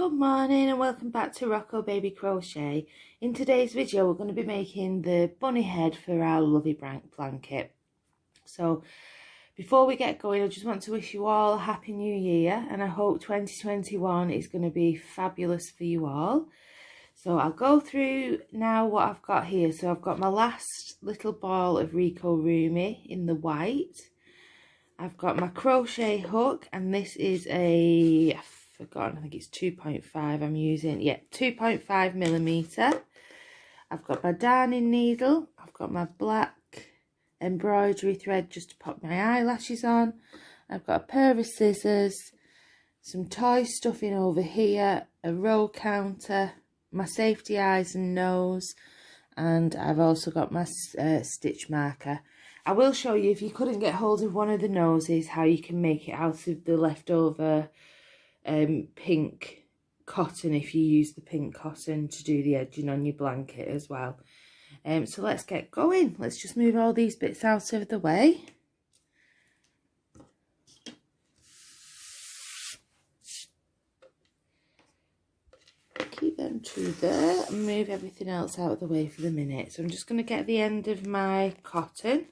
Good morning and welcome back to Rocco Baby Crochet. In today's video we're going to be making the bunny head for our Lovey blanket. So before we get going, I just want to wish you all a happy new year, and I hope 2021 is going to be fabulous for you all. So I'll go through now what I've got here. So I've got my last little ball of Rico Rumi in the white. I've got my crochet hook, and this is a, I think it's 2.5 I'm using. Yeah, 2.5 millimeter. I've got my darning needle. I've got my black embroidery thread just to pop my eyelashes on. I've got a pair of scissors, some toy stuffing over here, a row counter, my safety eyes and nose, and I've also got my stitch marker. I will show you, if you couldn't get hold of one of the noses, how you can make it out of the leftover pink cotton, if you use the pink cotton to do the edging on your blanket as well. So let's get going. Let's just move all these bits out of the way. Keep them to there and move everything else out of the way for the minute. So I'm just going to get the end of my cotton.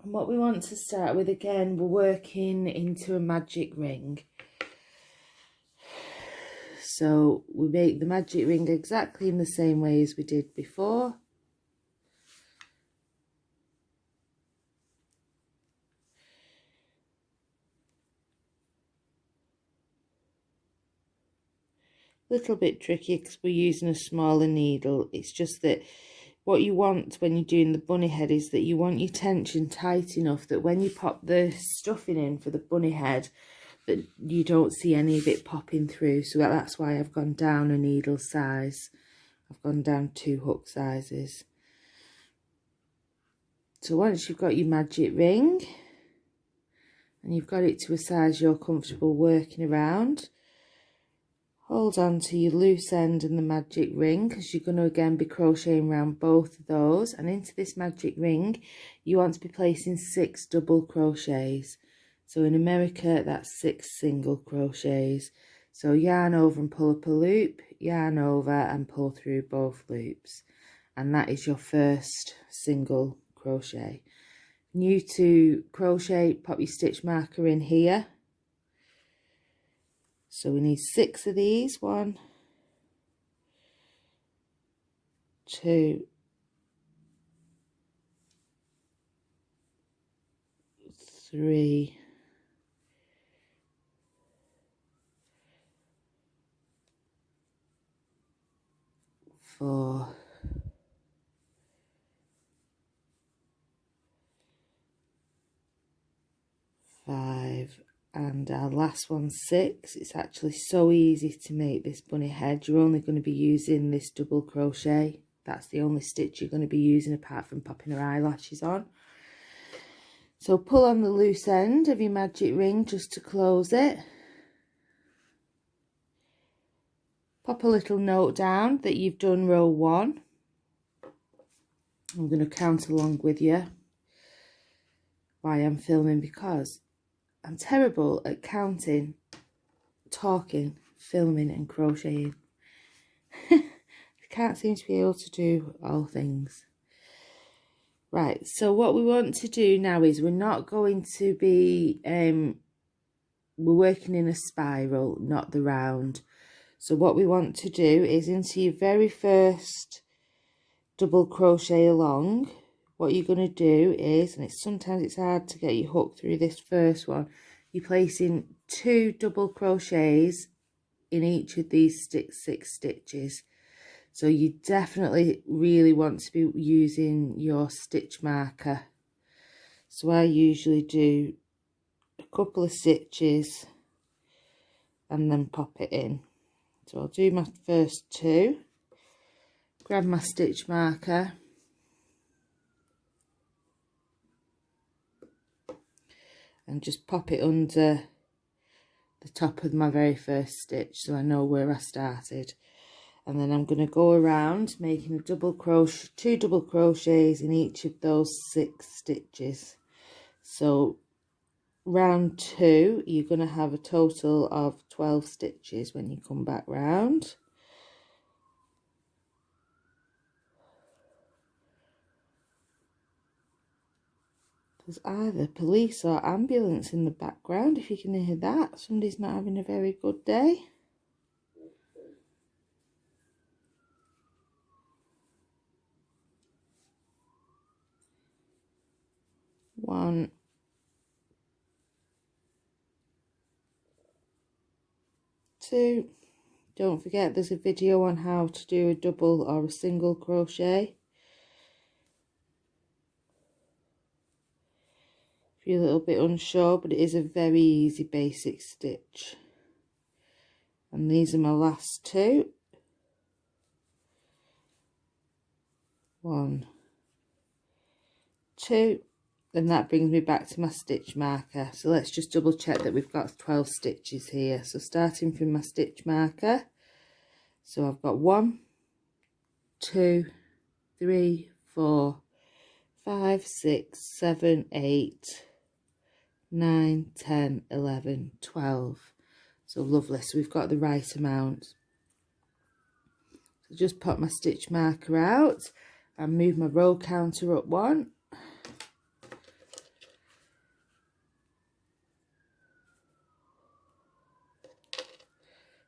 And what we want to start with, again, we're working into a magic ring. So we make the magic ring exactly in the same way as we did before. Little bit tricky because we're using a smaller needle. It's just that what you want when you're doing the bunny head is that you want your tension tight enough that when you pop the stuffing in for the bunny head, that you don't see any of it popping through. So that's why I've gone down a needle size. I've gone down 2 hook sizes. So once you've got your magic ring and you've got it to a size you're comfortable working around, hold on to your loose end and the magic ring, because you're going to again be crocheting around both of those. And into this magic ring you want to be placing 6 double crochets. So in America that's 6 single crochets. So yarn over and pull up a loop, yarn over and pull through both loops, and that is your first single crochet. New to crochet, pop your stitch marker in here. So we need 6 of these. 1, 2, 3, 4, 5, and our last one 6. It's actually so easy to make this bunny head. You're only going to be using this double crochet. That's the only stitch you're going to be using apart from popping her eyelashes on. So pull on the loose end of your magic ring just to close it. Pop a little note down that you've done row 1. I'm going to count along with you while I'm filming, because I'm terrible at counting, talking, filming and crocheting. I can't seem to be able to do all things. Right, so what we want to do now is we're not going to be, we're working in a spiral, not the round. So what we want to do is into your very first double crochet along, what you're going to do is, and sometimes it's hard to get your hook through this first one, you're placing 2 double crochets in each of these 6 stitches. So you definitely really want to be using your stitch marker. So I usually do a couple of stitches and then pop it in. So I'll do my first 2, grab my stitch marker, and just pop it under the top of my very first stitch so I know where I started. and then I'm going to go around making a double crochet, 2 double crochets in each of those 6 stitches. So round 2 you're going to have a total of 12 stitches when you come back round. There's either police or ambulance in the background, if you can hear that. Somebody's not having a very good day. One, two. Don't forget there's a video on how to do a double or a single crochet. If you're a little bit unsure, but it is a very easy basic stitch. And these are my last 2. 1, 2. Then that brings me back to my stitch marker. So let's just double check that we've got 12 stitches here. So starting from my stitch marker, so I've got 1, 2, 3, 4, 5, 6, 7, 8, 9, 10, 11, 12. So lovely, so we've got the right amount. So just pop my stitch marker out and move my row counter up 1.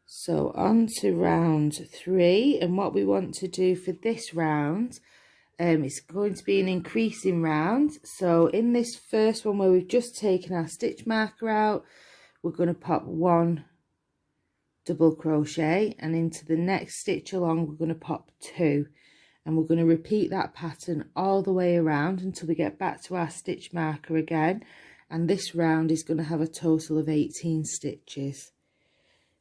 So on to round 3, and what we want to do for this round, it's going to be an increasing round. So in this first one where we've just taken our stitch marker out, we're going to pop 1 double crochet, and into the next stitch along we're going to pop 2, and we're going to repeat that pattern all the way around until we get back to our stitch marker again. And this round is going to have a total of 18 stitches.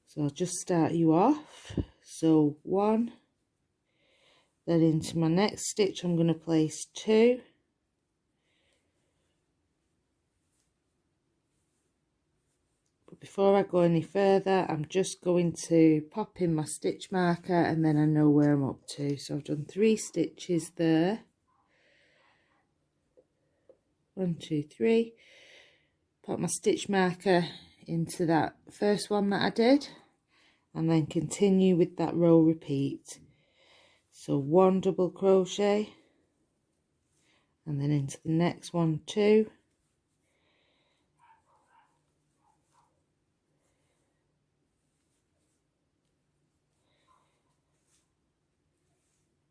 So I'll just start you off. So 1, then into my next stitch I'm going to place 2, but before I go any further I'm just going to pop in my stitch marker, and then I know where I'm up to. So I've done 3 stitches there. 1, 2, 3. Put my stitch marker into that first one that I did, and then continue with that row repeat. So 1 double crochet, and then into the next one 2,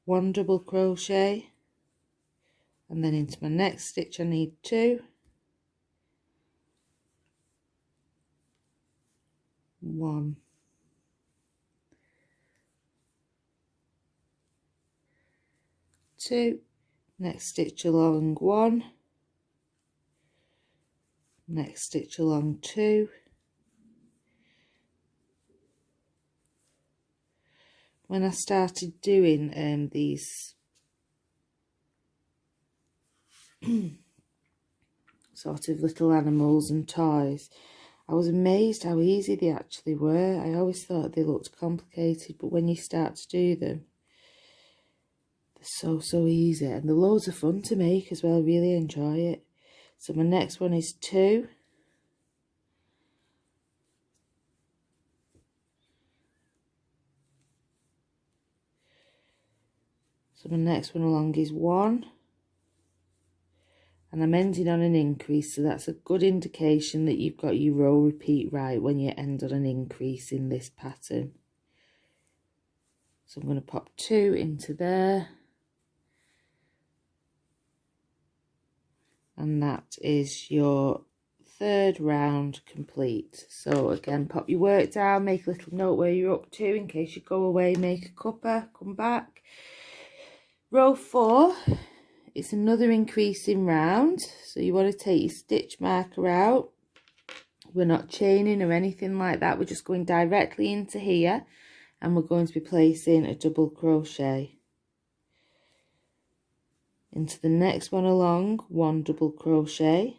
1 double crochet, and then into my next stitch I need 2, 1, 2, next stitch along 1, next stitch along 2, when I started doing these sort of little animals and toys, I was amazed how easy they actually were. I always thought they looked complicated, but when you start to do them, they're so easy, and they're loads of fun to make as well. I really enjoy it. So my next one is 2, so my next one along is 1, and I'm ending on an increase, so that's a good indication that you've got your row repeat right when you end on an increase in this pattern. So I'm going to pop 2 into there, and that is your 3rd round complete. So again, pop your work down, make a little note where you're up to in case you go away, make a cuppa, come back. Row 4, it's another increasing round, so you want to take your stitch marker out. We're not chaining or anything like that, we're just going directly into here, and we're going to be placing a double crochet. Into the next one along, 1 double crochet,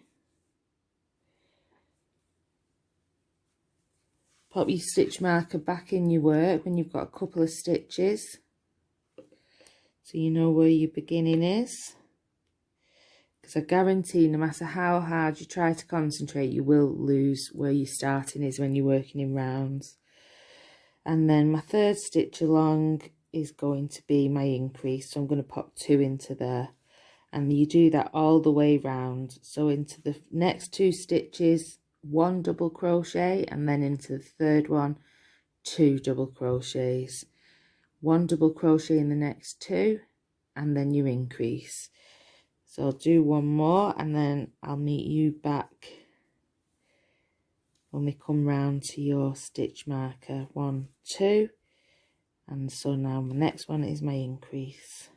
pop your stitch marker back in your work when you've got a couple of stitches, so you know where your beginning is, because I guarantee no matter how hard you try to concentrate, you will lose where your starting is when you're working in rounds. And then my third stitch along is going to be my increase, so I'm going to pop 2 into there, and you do that all the way round. So into the next 2 stitches, 1 double crochet, and then into the third one, 2 double crochets, 1 double crochet in the next 2, and then you increase. So I'll do 1 more, and then I'll meet you back when we come round to your stitch marker. 1, 2, and so now my next one is my increase.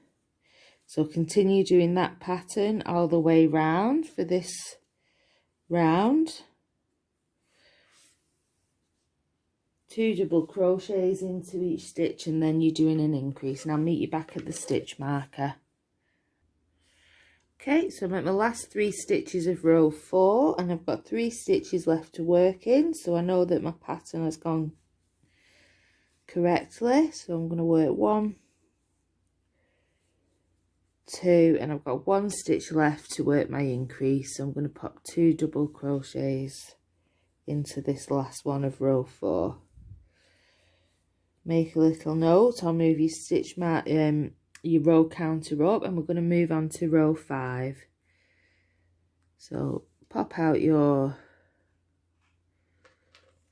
So continue doing that pattern all the way round for this round. 2 double crochets into each stitch, and then you're doing an increase, and I'll meet you back at the stitch marker. Okay, so I'm at my last 3 stitches of row 4, and I've got 3 stitches left to work in, so I know that my pattern has gone correctly. So I'm going to work 1, 2, and I've got 1 stitch left to work my increase, so I'm going to pop 2 double crochets into this last one of row 4. Make a little note, I'll move your stitch your row counter up, and we're going to move on to row 5. So pop out your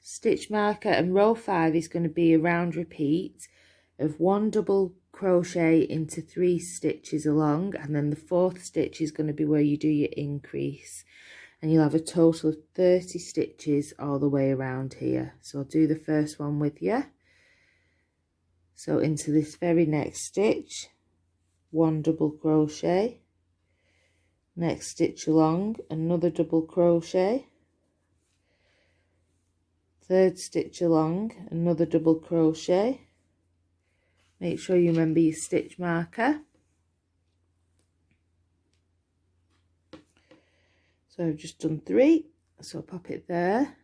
stitch marker, and row 5 is going to be a round repeat of 1 double crochet into 3 stitches along, and then the 4th stitch is going to be where you do your increase, and you'll have a total of 30 stitches all the way around here. So I'll do the first one with you. So into this very next stitch, 1 double crochet, next stitch along, another double crochet, 3rd stitch along, another double crochet. Make sure you remember your stitch marker. So I've just done 3, so I'll pop it there.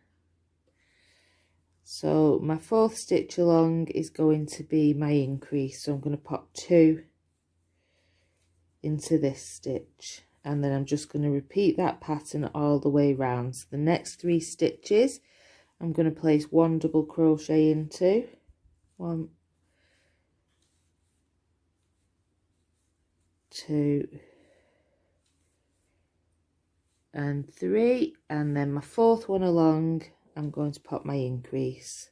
So my 4th stitch along is going to be my increase, so I'm going to pop 2 into this stitch, and then I'm just going to repeat that pattern all the way round. So the next 3 stitches I'm going to place 1 double crochet into, 1, 2 and 3, and then my 4th one along I'm going to pop my increase,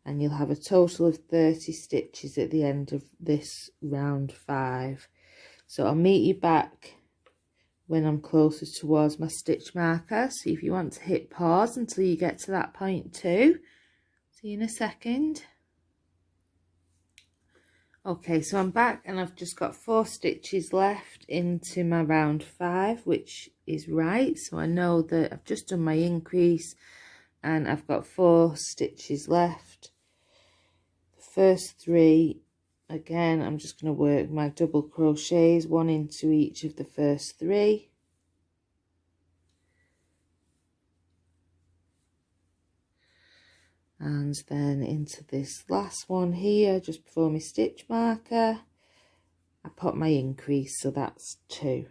and you'll have a total of 30 stitches at the end of this round 5. So I'll meet you back when I'm closer towards my stitch marker. So if you want to hit pause until you get to that point too. See you in a second. Okay, so I'm back, and I've just got 4 stitches left into my round 5, which is right. So I know that I've just done my increase and I've got 4 stitches left. The first 3, again, I'm just going to work my double crochets, 1 into each of the first 3. And then into this last one here, just before my stitch marker, I pop my increase, so that's 2.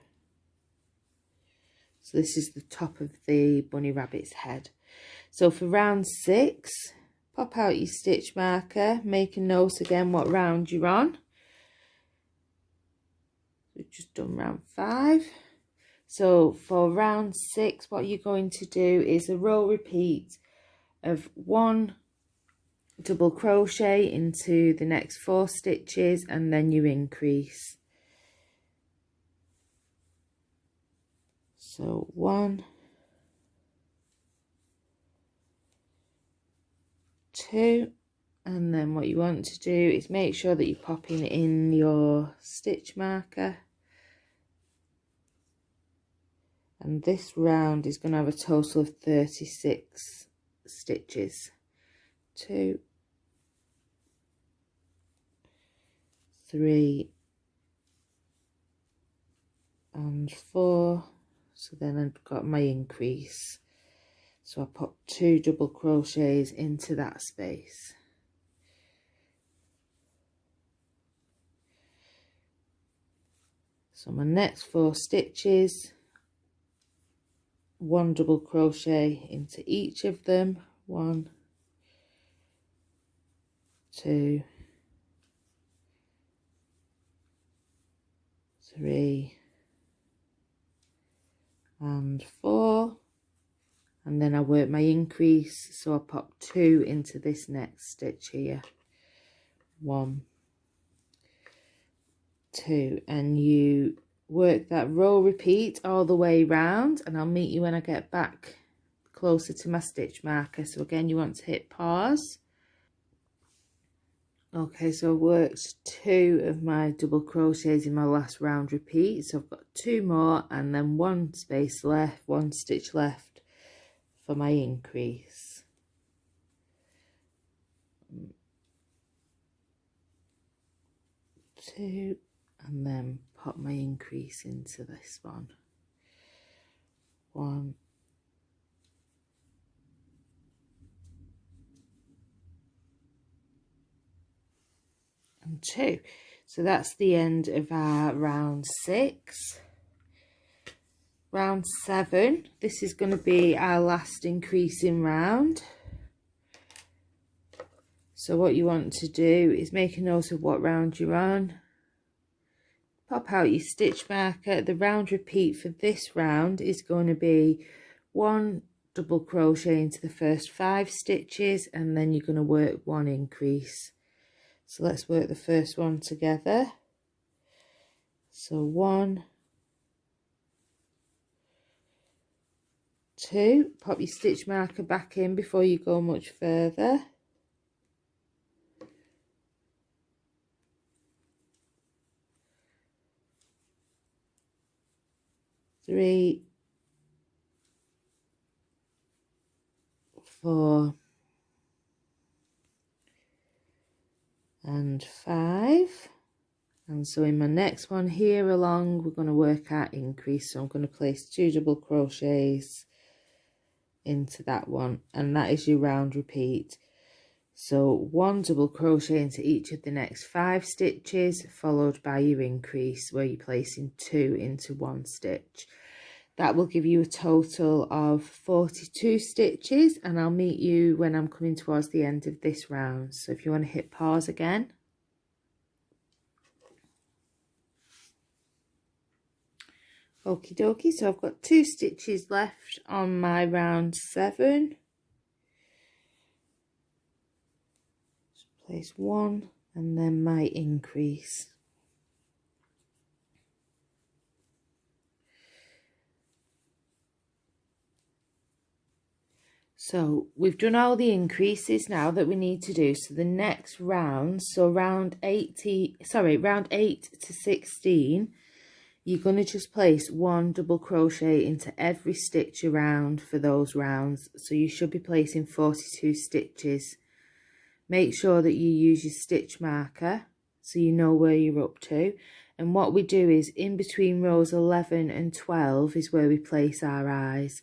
So this is the top of the bunny rabbit's head. So for round 6, pop out your stitch marker, make a note again what round you're on. We've just done round 5. So for round 6, what you're going to do is a row repeat of 1 double crochet into the next 4 stitches, and then you increase. So 1, 2, and then what you want to do is make sure that you're popping in your stitch marker, and this round is going to have a total of 36 stitches. 2, 3 and 4. So then I've got my increase. So I put 2 double crochets into that space. So my next 4 stitches, 1 double crochet into each of them. 1, 2, 3 and 4, and then I work my increase, so I pop 2 into this next stitch here. 1, 2, and you work that row repeat all the way round, and I'll meet you when I get back closer to my stitch marker. So again, you want to hit pause. Okay, so I've worked 2 of my double crochets in my last round repeat, so I've got 2 more and then 1 space left, 1 stitch left for my increase. 2, and then pop my increase into this one. 1, and 2. So that's the end of our round 6. Round 7, this is going to be our last increasing round. So what you want to do is make a note of what round you're on. Pop out your stitch marker. The round repeat for this round is going to be 1 double crochet into the first 5 stitches, and then you're going to work 1 increase. So let's work the first one together. So 1, 2, pop your stitch marker back in before you go much further. 3, 4 and 5, and so in my next one here along we're going to work our increase. So I'm going to place 2 double crochets into that one, and that is your round repeat. So 1 double crochet into each of the next 5 stitches, followed by your increase where you're placing 2 into 1 stitch. That will give you a total of 42 stitches, and I'll meet you when I'm coming towards the end of this round. So if you want to hit pause again. Okie dokie, so I've got 2 stitches left on my round 7. Just place 1 and then my increase. So we've done all the increases now that we need to do. So the next round, so round 8 to 16, you're going to just place 1 double crochet into every stitch around for those rounds. So you should be placing 42 stitches. Make sure that you use your stitch marker so you know where you're up to. And what we do is in between rows 11 and 12 is where we place our eyes.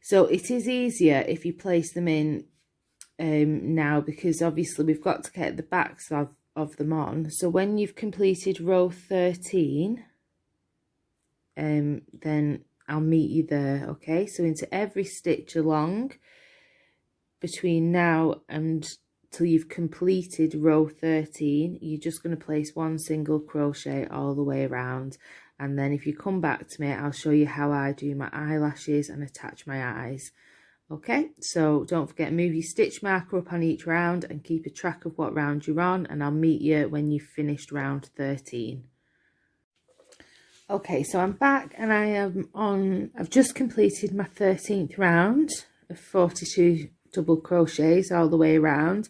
So it is easier if you place them in now, because obviously we've got to get the backs of them on. So when you've completed row 13, then I'll meet you there, okay? So into every stitch along between now and till you've completed row 13, you're just going to place 1 single crochet all the way around. And then if you come back to me, I'll show you how I do my eyelashes and attach my eyes. Okay, so don't forget, move your stitch marker up on each round and keep a track of what round you're on, and I'll meet you when you've finished round 13. Okay, so I'm back and I've just completed my 13th round of 42 double crochets all the way around,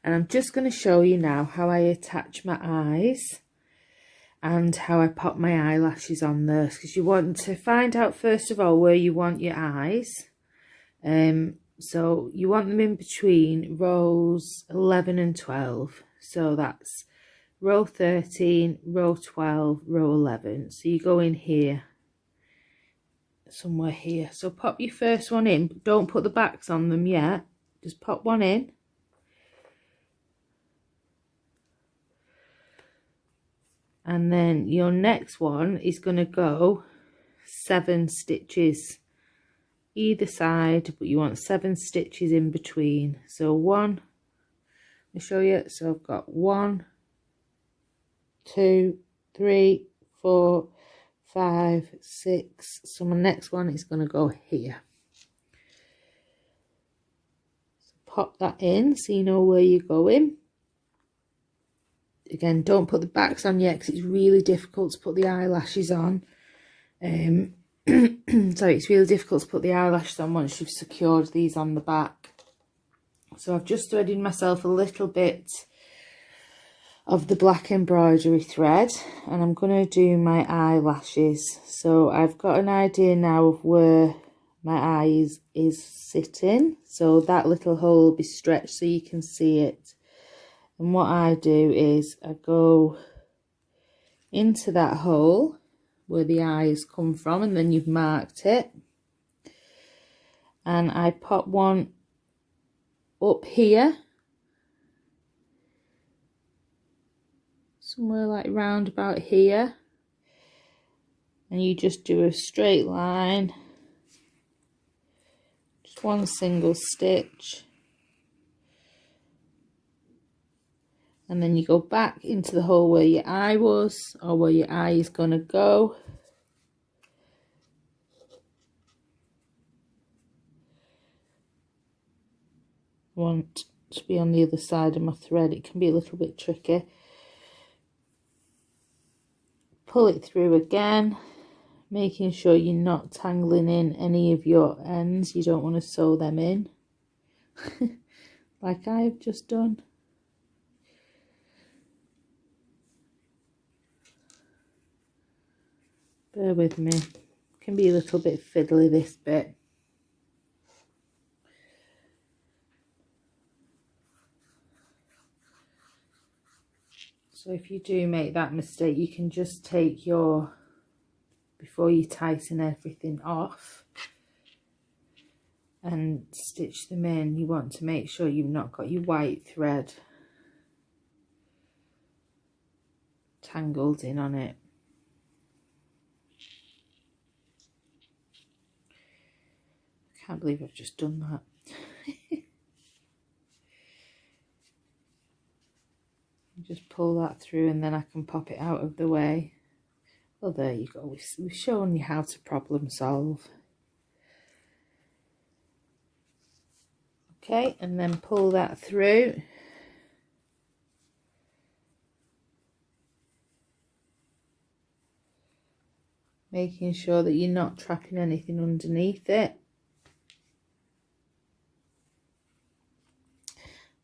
and I'm just going to show you now how I attach my eyes and how I pop my eyelashes on there, because you want to find out first of all where you want your eyes. So you want them in between rows 11 and 12, so that's row 13, row 12, row 11. So you go in here, somewhere here. So pop your first one in, but don't put the backs on them yet. Just pop one in. And then your next one is going to go 7 stitches either side, but you want 7 stitches in between. So 1, let me show you. So I've got 1, 2, 3, 4, 5, 6. So my next one is going to go here. So pop that in so you know where you're going. Again, don't put the backs on yet because it's really difficult to put the eyelashes on. Sorry, it's really difficult to put the eyelashes on once you've secured these on the back. So I've just threaded myself a little bit of the black embroidery thread, and I'm going to do my eyelashes. So I've got an idea now of where my eye is sitting, so that little hole will be stretched so you can see it. And what I do is I go into that hole where the eyes come from, and then you've marked it, and I pop one up here, somewhere like round about here, and you just do a straight line, just one single stitch, and then you go back into the hole where your eye was, or where your eye is going to go. I want to be on the other side of my thread. It can be a little bit tricky. Pull it through again, making sure you're not tangling in any of your ends. You don't want to sew them in like I've just done. Bear with me, it can be a little bit fiddly this bit. So if you do make that mistake, you can just take your, before you tighten everything off and stitch them in, you want to make sure you've not got your white thread tangled in on it. I can't believe I've just done that. Just pull that through, and then I can pop it out of the way. Well, there you go. We've shown you how to problem solve. Okay, and then pull that through. Making sure that you're not trapping anything underneath it.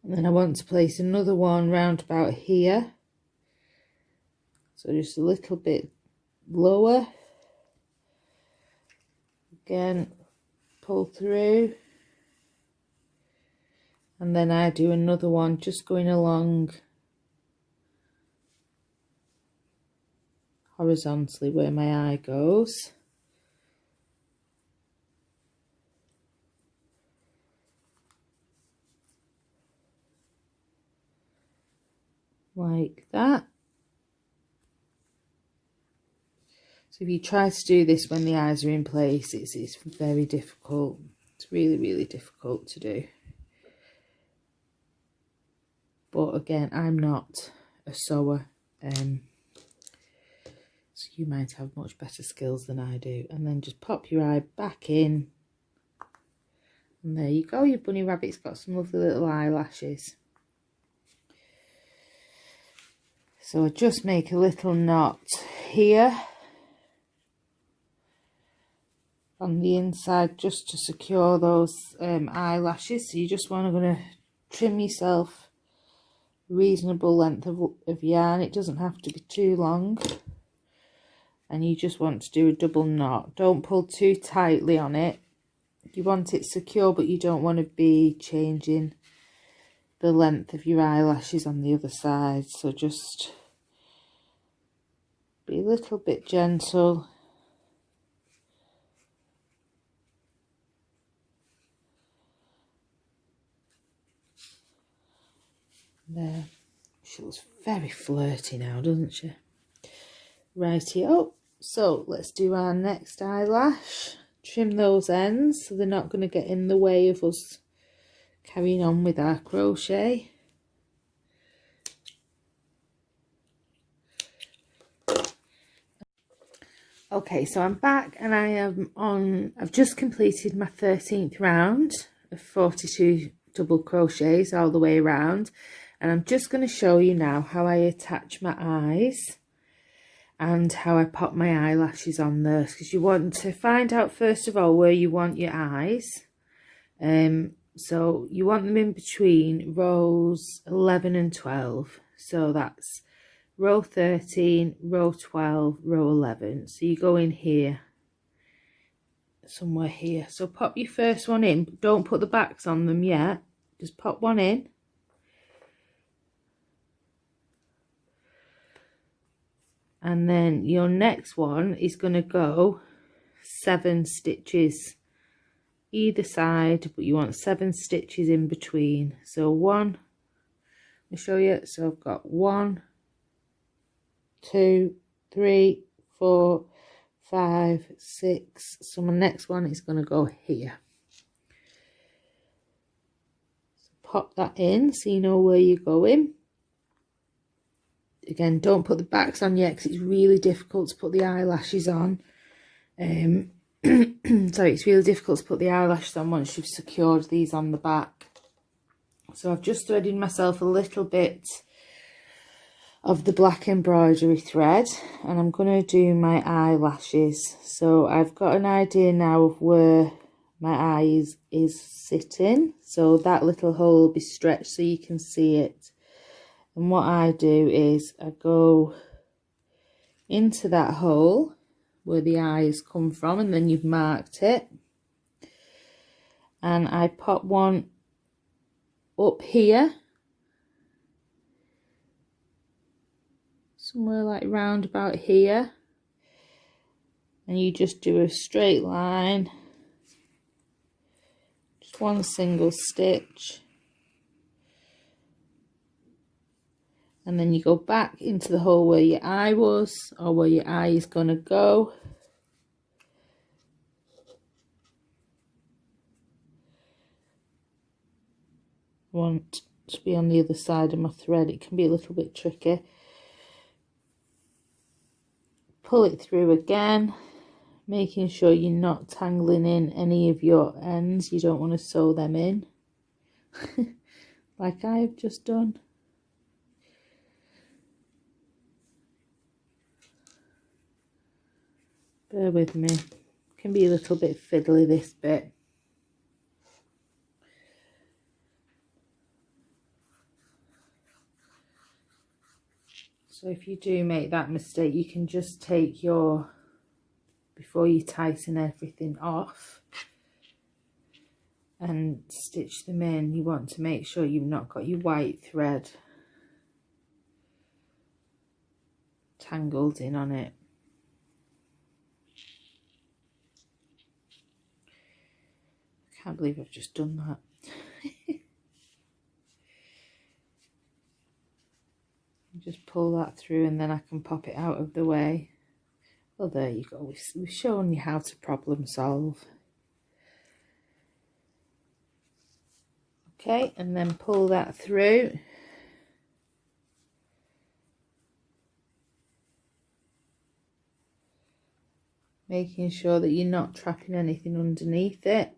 And then I want to place another one round about here. So just a little bit lower. Again, pull through. And then I do another one just going along horizontally where my eye goes. Like that. So if you try to do this when the eyes are in place, it's very difficult. It's really, really difficult to do. But again, I'm not a sewer, so you might have much better skills than I do. And then just pop your eye back in, and there you go. Your bunny rabbit's got some lovely little eyelashes. So I just make a little knot here on the inside just to secure those eyelashes. So you just want to trim yourself a reasonable length of yarn. It doesn't have to be too long, and you just want to do a double knot. Don't pull too tightly on it. You want it secure, but you don't want to be changing the length of your eyelashes on the other side. So just be a little bit gentle There. She looks very flirty now, doesn't she? Rightio. So let's do our next eyelash. Trim those ends so they're not going to get in the way of us carrying on with our crochet. Okay, so I'm back and I've just completed my 13th round of 42 double crochets all the way around, and I'm just going to show you now how I attach my eyes and how I pop my eyelashes on there, because you want to find out first of all where you want your eyes. So you want them in between rows 11 and 12, so that's row 13, row 12, row 11. So you go in here, somewhere here. So pop your first one in, but don't put the backs on them yet, just pop one in. And then your next one is going to go 7 stitches either side, but you want 7 stitches in between. So one, I'll show you. So I've got 1, 2, 3, 4, 5, 6. So my next one is going to go here. So pop that in so you know where you're going. Again, don't put the backs on yet because it's really difficult to put the eyelashes on. Sorry, it's really difficult to put the eyelashes on once you've secured these on the back. So I've just threaded myself a little bit of the black embroidery thread, and I'm going to do my eyelashes. So I've got an idea now of where my eye is sitting, so that little hole will be stretched so you can see it. And what I do is I go into that hole where the eyes come from, and then you've marked it, and I pop one up here, somewhere like round about here, and you just do a straight line, just one single stitch, and then you go back into the hole where your eye was, or where your eye is going to go. I want to be on the other side of my thread. It can be a little bit tricky. Pull it through again, making sure you're not tangling in any of your ends. You don't want to sew them in like I have just done. Bear with me, it can be a little bit fiddly this bit. So if you do make that mistake, you can just take your, before you tighten everything off and stitch them in, you want to make sure you've not got your white thread tangled in on it. I can't believe I've just done that. Just pull that through, and then I can pop it out of the way. Well, there you go. We've shown you how to problem solve. Okay, and then pull that through. Making sure that you're not trapping anything underneath it.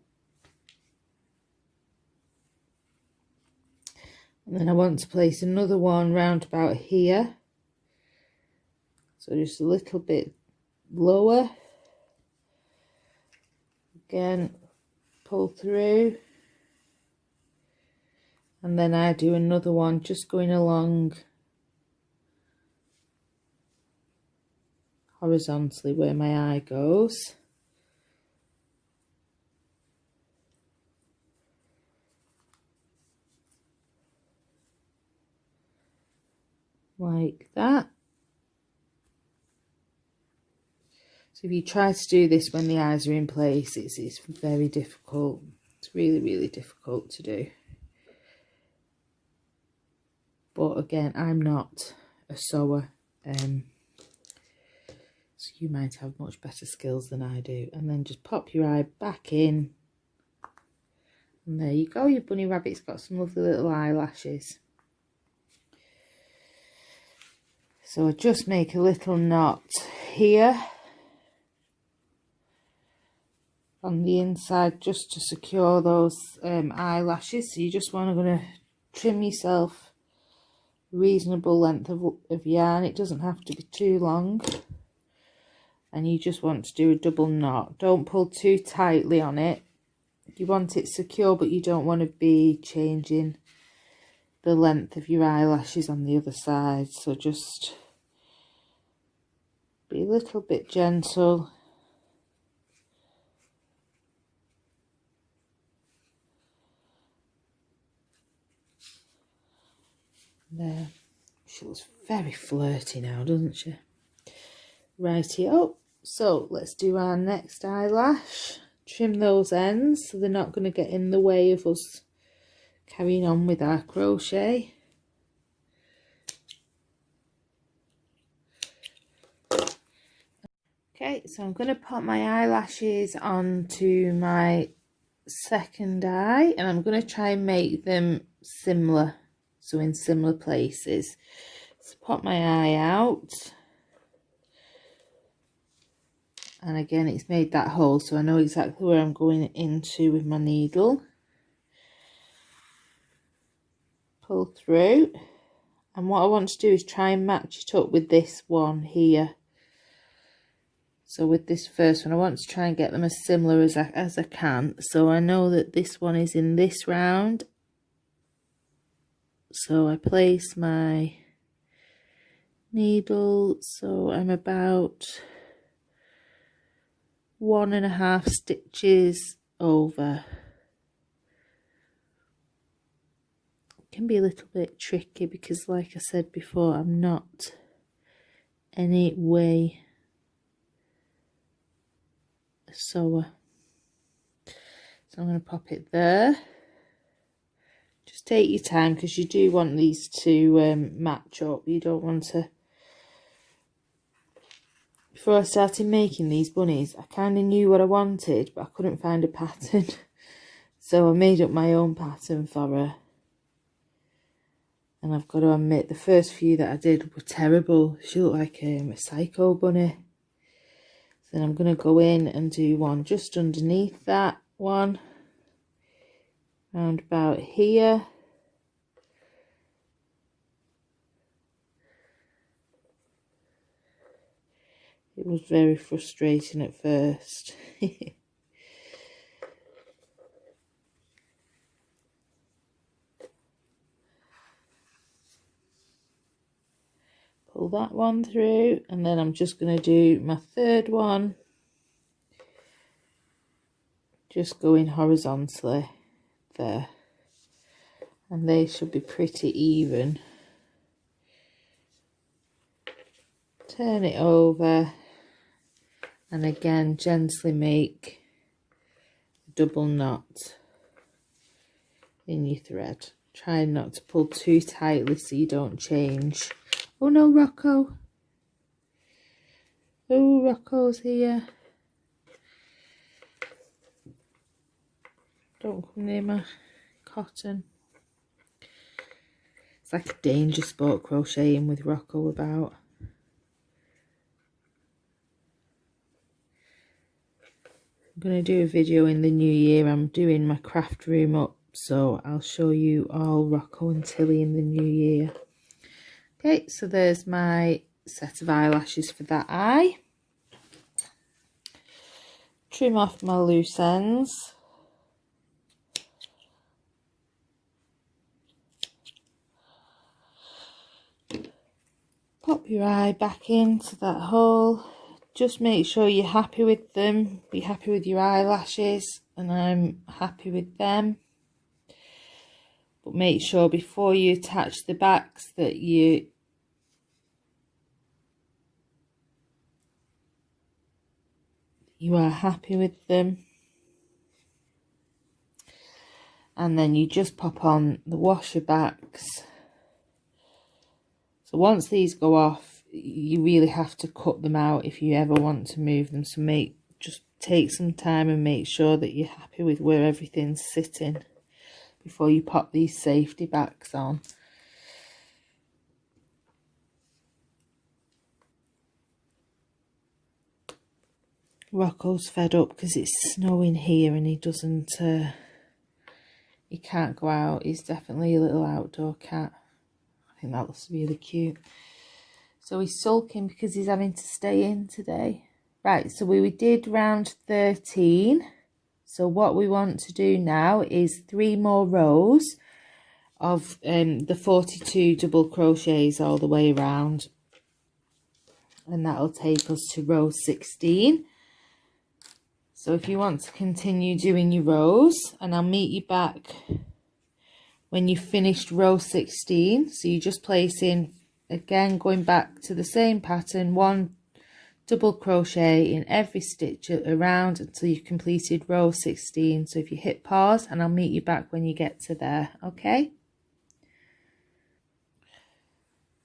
And then I want to place another one round about here. So just a little bit lower. Again, pull through. And then I do another one just going along horizontally where my eye goes. Like that. So if you try to do this when the eyes are in place, it's very difficult. It's really, really difficult to do. but again, I'm not a sewer, so you might have much better skills than I do. And then just pop your eye back in, and there you go, your bunny rabbit's got some lovely little eyelashes. So I just make a little knot here on the inside just to secure those eyelashes. So you just want to trim yourself a reasonable length of yarn. It doesn't have to be too long, and you just want to do a double knot. Don't pull too tightly on it. You want it secure, but you don't want to be changing the length of your eyelashes on the other side. So just be a little bit gentle. There. She looks very flirty now, doesn't she? Rightio. So let's do our next eyelash. Trim those ends so they're not going to get in the way of us carrying on with our crochet. Okay, so I'm going to pop my eyelashes onto my second eye, and I'm going to try and make them similar, so in similar places. So pop my eye out, and again it's made that hole, so I know exactly where I'm going into with my needle. Pull through, and what I want to do is try and match it up with this one here. So with this first one, I want to try and get them as similar as I can. So I know that this one is in this round, so I place my needle, so I'm about 1.5 stitches over. It can be a little bit tricky because, like I said before, I'm not any way a sewer. So I'm going to pop it there. Just take your time because you do want these to match up. You don't want to... Before I started making these bunnies, I kind of knew what I wanted, but I couldn't find a pattern. So I made up my own pattern for her. And I've got to admit, the first few that I did were terrible. She looked like a psycho bunny. So then I'm going to go in and do one just underneath that one. Round about here. It was very frustrating at first. Pull that one through, and then I'm just going to do my third one. Just going horizontally there. And they should be pretty even. Turn it over. And again, gently make a double knot in your thread. Try not to pull too tightly so you don't change. Oh no, Rocco. Oh, Rocco's here. Don't come near my cotton. It's like a danger sport crocheting with Rocco about. I'm going to do a video in the new year. I'm doing my craft room up, so I'll show you all Rocco and Tilly in the new year. Okay, so there's my set of eyelashes for that eye. Trim off my loose ends. Pop your eye back into that hole. Just make sure you're happy with them. Be happy with your eyelashes, and I'm happy with them. But make sure before you attach the backs that you are happy with them. And then you just pop on the washer backs So once these go off, you really have to cut them out if you ever want to move them. So just take some time and make sure that you're happy with where everything's sitting before you pop these safety backs on. Rocco's fed up because it's snowing here and he doesn't, he can't go out. He's definitely a little outdoor cat. I think that looks really cute. So he's sulking because he's having to stay in today. Right, so we did round 13. So what we want to do now is 3 more rows of the 42 double crochets all the way around. And that'll take us to row 16. So if you want to continue doing your rows, and I'll meet you back when you've finished row 16. So you just place in, again, going back to the same pattern, 1 double crochet in every stitch around until you've completed row 16. So if you hit pause, and I'll meet you back when you get to there, okay?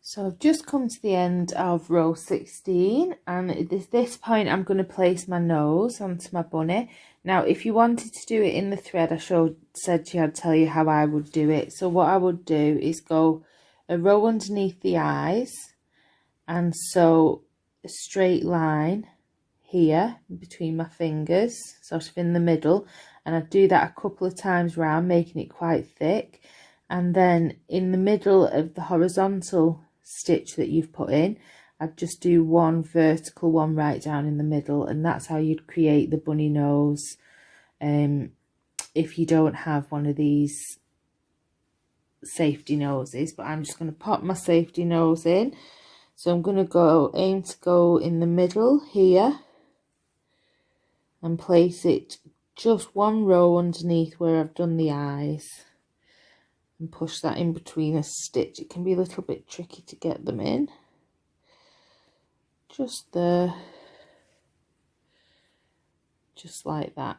So I've just come to the end of row 16, and at this point I'm going to place my nose onto my bunny. Now if you wanted to do it in the thread, I said I'd tell you how I would do it. So what I would do is go a row underneath the eyes and sew a straight line here between my fingers, sort of in the middle, and I'd do that a couple of times round, making it quite thick. And then in the middle of the horizontal stitch that you've put in, I'd just do 1 vertical one right down in the middle, and that's how you'd create the bunny nose if you don't have one of these safety noses. But I'm just going to pop my safety nose in. So I'm going to aim to go in the middle here and place it just 1 row underneath where I've done the eyes, and push that in between a stitch. It can be a little bit tricky to get them in. Just there. Just like that.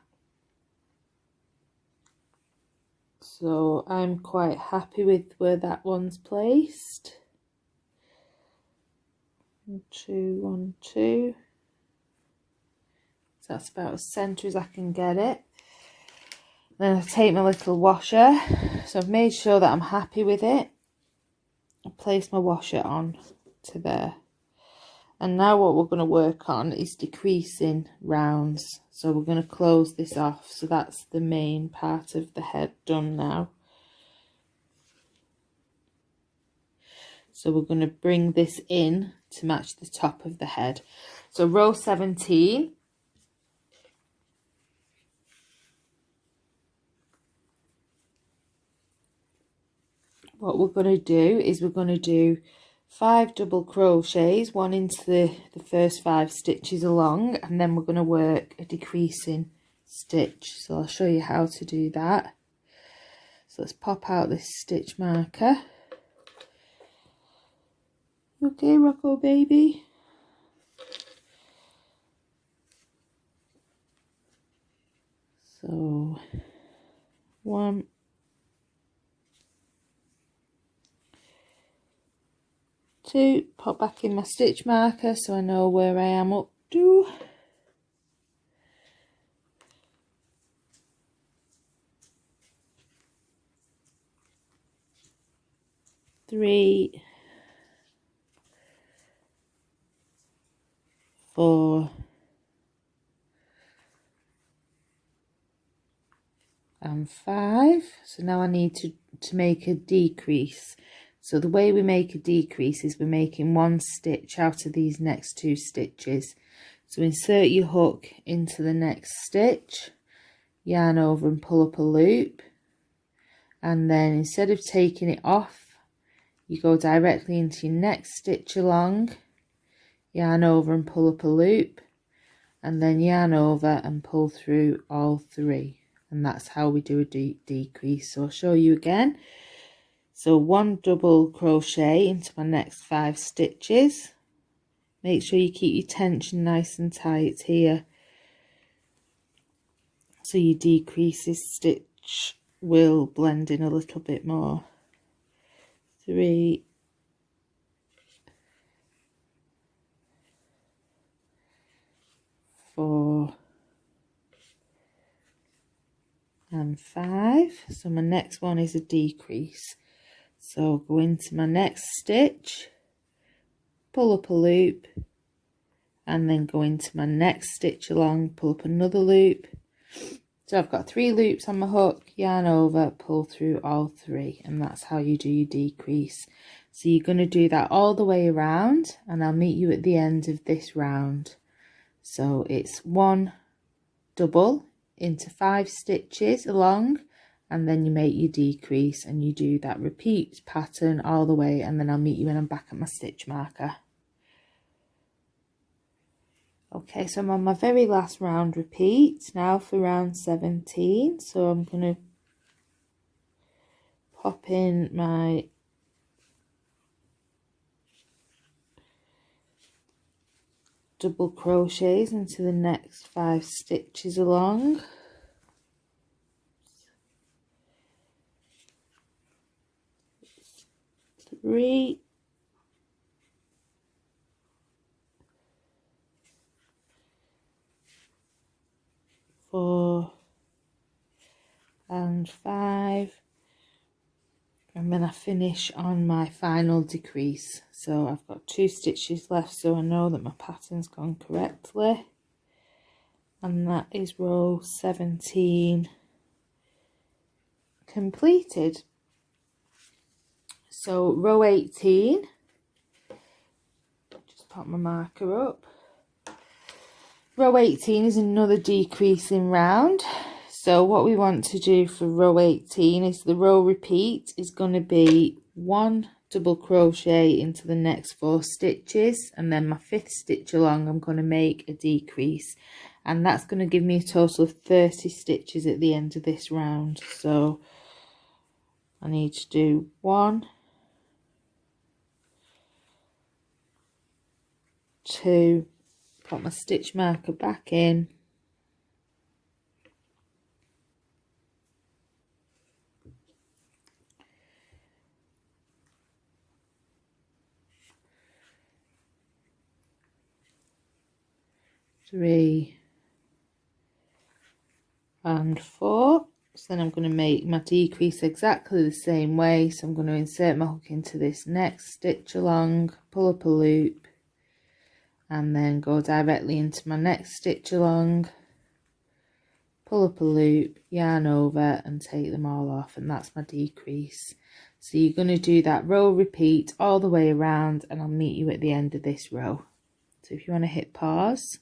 So I'm quite happy with where that one's placed. 1, 2, 1, 2. So that's about as centre as I can get it. Then I take my little washer. So I've made sure that I'm happy with it. I place my washer on to there. And now what we're going to work on is decreasing rounds. So we're going to close this off. So that's the main part of the head done now. So we're going to bring this in to match the top of the head. So row 17. What we're going to do is we're going to do 5 double crochets, 1 into the first 5 stitches along, and then we're going to work a decreasing stitch. So I'll show you how to do that. So let's pop out this stitch marker. Okay, Rocco baby? So 1, 2, pop back in my stitch marker so I know where I am up to. 3, 4, and 5. So now I need to make a decrease. So the way we make a decrease is we're making 1 stitch out of these next 2 stitches. So insert your hook into the next stitch, yarn over and pull up a loop, and then instead of taking it off, you go directly into your next stitch along, yarn over and pull up a loop, and then yarn over and pull through all 3. And that's how we do a decrease. So I'll show you again. So 1 double crochet into my next 5 stitches. Make sure you keep your tension nice and tight here, so your decreases stitch will blend in a little bit more. 3, and 5. So my next one is a decrease. So go into my next stitch, pull up a loop, and then go into my next stitch along, pull up another loop. So I've got 3 loops on my hook, yarn over, pull through all 3, and that's how you do your decrease. So you're going to do that all the way around, and I'll meet you at the end of this round. So it's 1 double into 5 stitches along, and then you make your decrease, and you do that repeat pattern all the way, and then I'll meet you when I'm back at my stitch marker. Okay, so I'm on my very last round repeat now for round 17. So I'm going to pop in my double crochets into the next 5 stitches along. 3, 4 and 5, and then I finish on my final decrease. So I've got 2 stitches left, so I know that my pattern's gone correctly, and that is row 17 completed. So row 18, just pop my marker up. Row 18 is another decreasing round. So what we want to do for row 18 is the row repeat is going to be 1 double crochet into the next 4 stitches, and then my 5th stitch along I'm going to make a decrease, and that's going to give me a total of 30 stitches at the end of this round. So I need to do 1, 2, put my stitch marker back in, 3 and 4. So then I'm going to make my decrease exactly the same way. So I'm going to insert my hook into this next stitch along, pull up a loop, and then go directly into my next stitch along, pull up a loop, yarn over, and take them all off, and that's my decrease. So you're going to do that row repeat all the way around, and I'll meet you at the end of this row. So if you want to hit pause.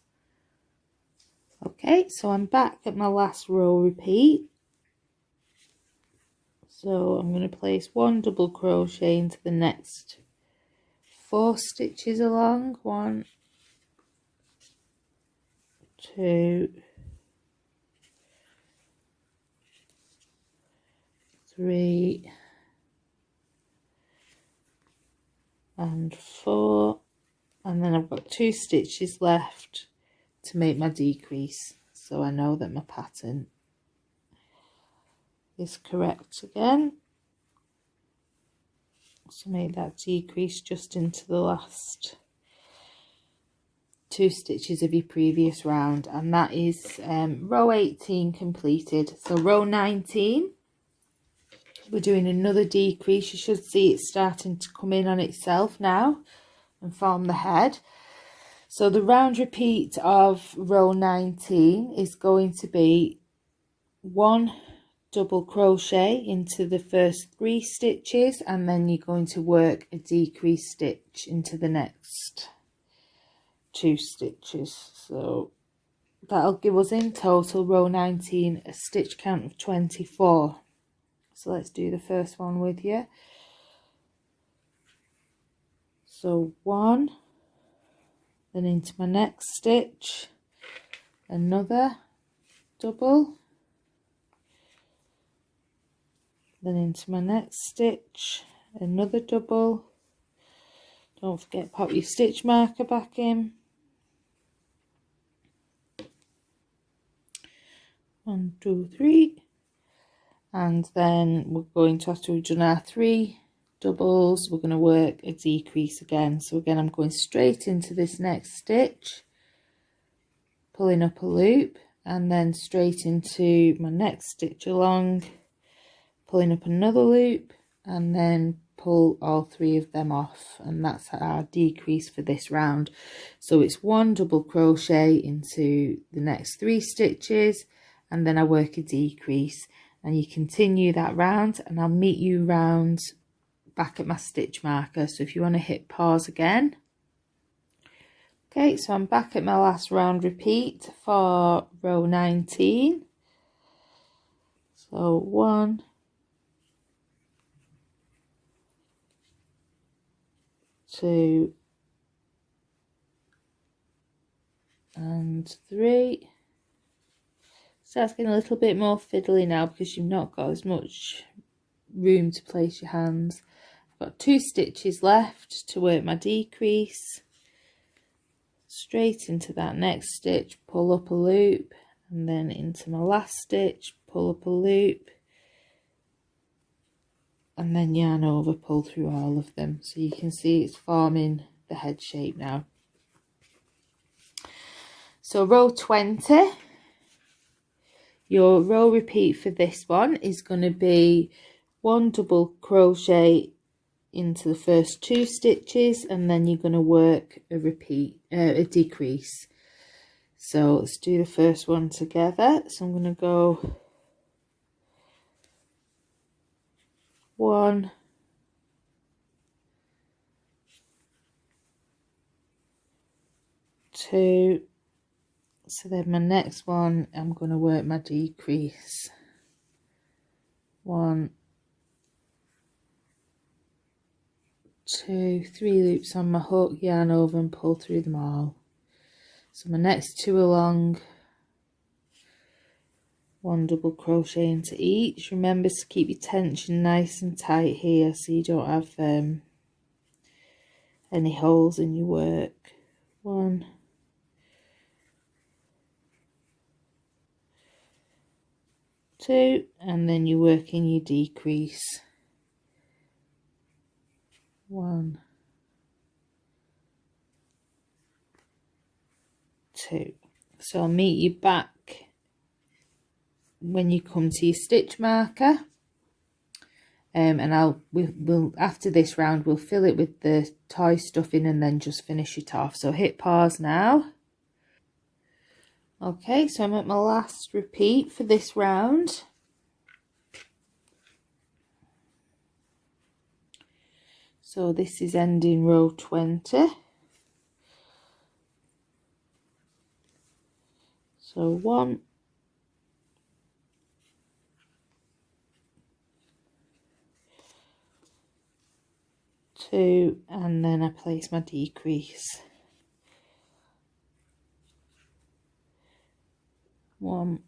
Okay, so I'm back at my last row repeat. So I'm going to place 1 double crochet into the next 4 stitches along. 1, 2, 3 and 4, and then I've got 2 stitches left to make my decrease, so I know that my pattern is correct again. So make that decrease just into the last 2 stitches of your previous round, and that is row 18 completed. So row 19, we're doing another decrease. You should see it starting to come in on itself now and form the head. So the round repeat of row 19 is going to be 1 double crochet into the first 3 stitches, and then you're going to work a decrease stitch into the next 2 stitches. So that'll give us in total row 19 a stitch count of 24. So let's do the first one with you. So 1, then into my next stitch, another double, then into my next stitch, another double. Don't forget, pop your stitch marker back in. 1, 2, 3, and then we're going to, after we've done our 3 doubles, we're going to work a decrease again. So again, I'm going straight into this next stitch, pulling up a loop, and then straight into my next stitch along, pulling up another loop, and then pull all 3 of them off, and that's our decrease for this round. So it's 1 double crochet into the next 3 stitches, and then I work a decrease, and you continue that round, and I'll meet you round back at my stitch marker. So if you want to hit pause again. Okay, so I'm back at my last round repeat for row 19. So 1, 2 and 3. So it's getting a little bit more fiddly now because you've not got as much room to place your hands. I've got 2 stitches left to work my decrease. Straight into that next stitch, pull up a loop, and then into my last stitch, pull up a loop, and then yarn over, pull through all of them. So you can see it's forming the head shape now. So row 20, your row repeat for this one is going to be 1 double crochet into the first 2 stitches, and then you're going to work a repeat, a decrease. So let's do the first one together. So I'm going to go 1, 2. So then my next one, I'm going to work my decrease. 1, 2, 3 loops on my hook, yarn over and pull through them all. So my next 2 along, 1 double crochet into each. Remember to keep your tension nice and tight here so you don't have any holes in your work. 1, 2, and then you're working your decrease. 1, 2. So I'll meet you back when you come to your stitch marker, and we'll after this round we'll fill it with the tie stuffing and then just finish it off. So hit pause now. Okay, so I'm at my last repeat for this round. So this is ending row 20. So 1, 2, and then I place my decrease. 1,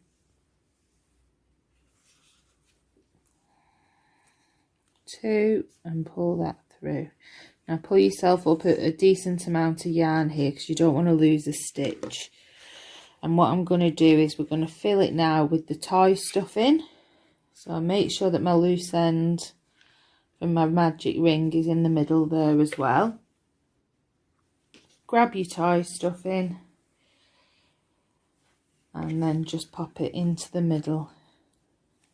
2, and pull that through. Now pull yourself up a decent amount of yarn here because you don't want to lose a stitch. And what I'm going to do is we're going to fill it now with the tie stuffing. So I'll make sure that my loose end from my magic ring is in the middle there as well. Grab your tie stuffing and then just pop it into the middle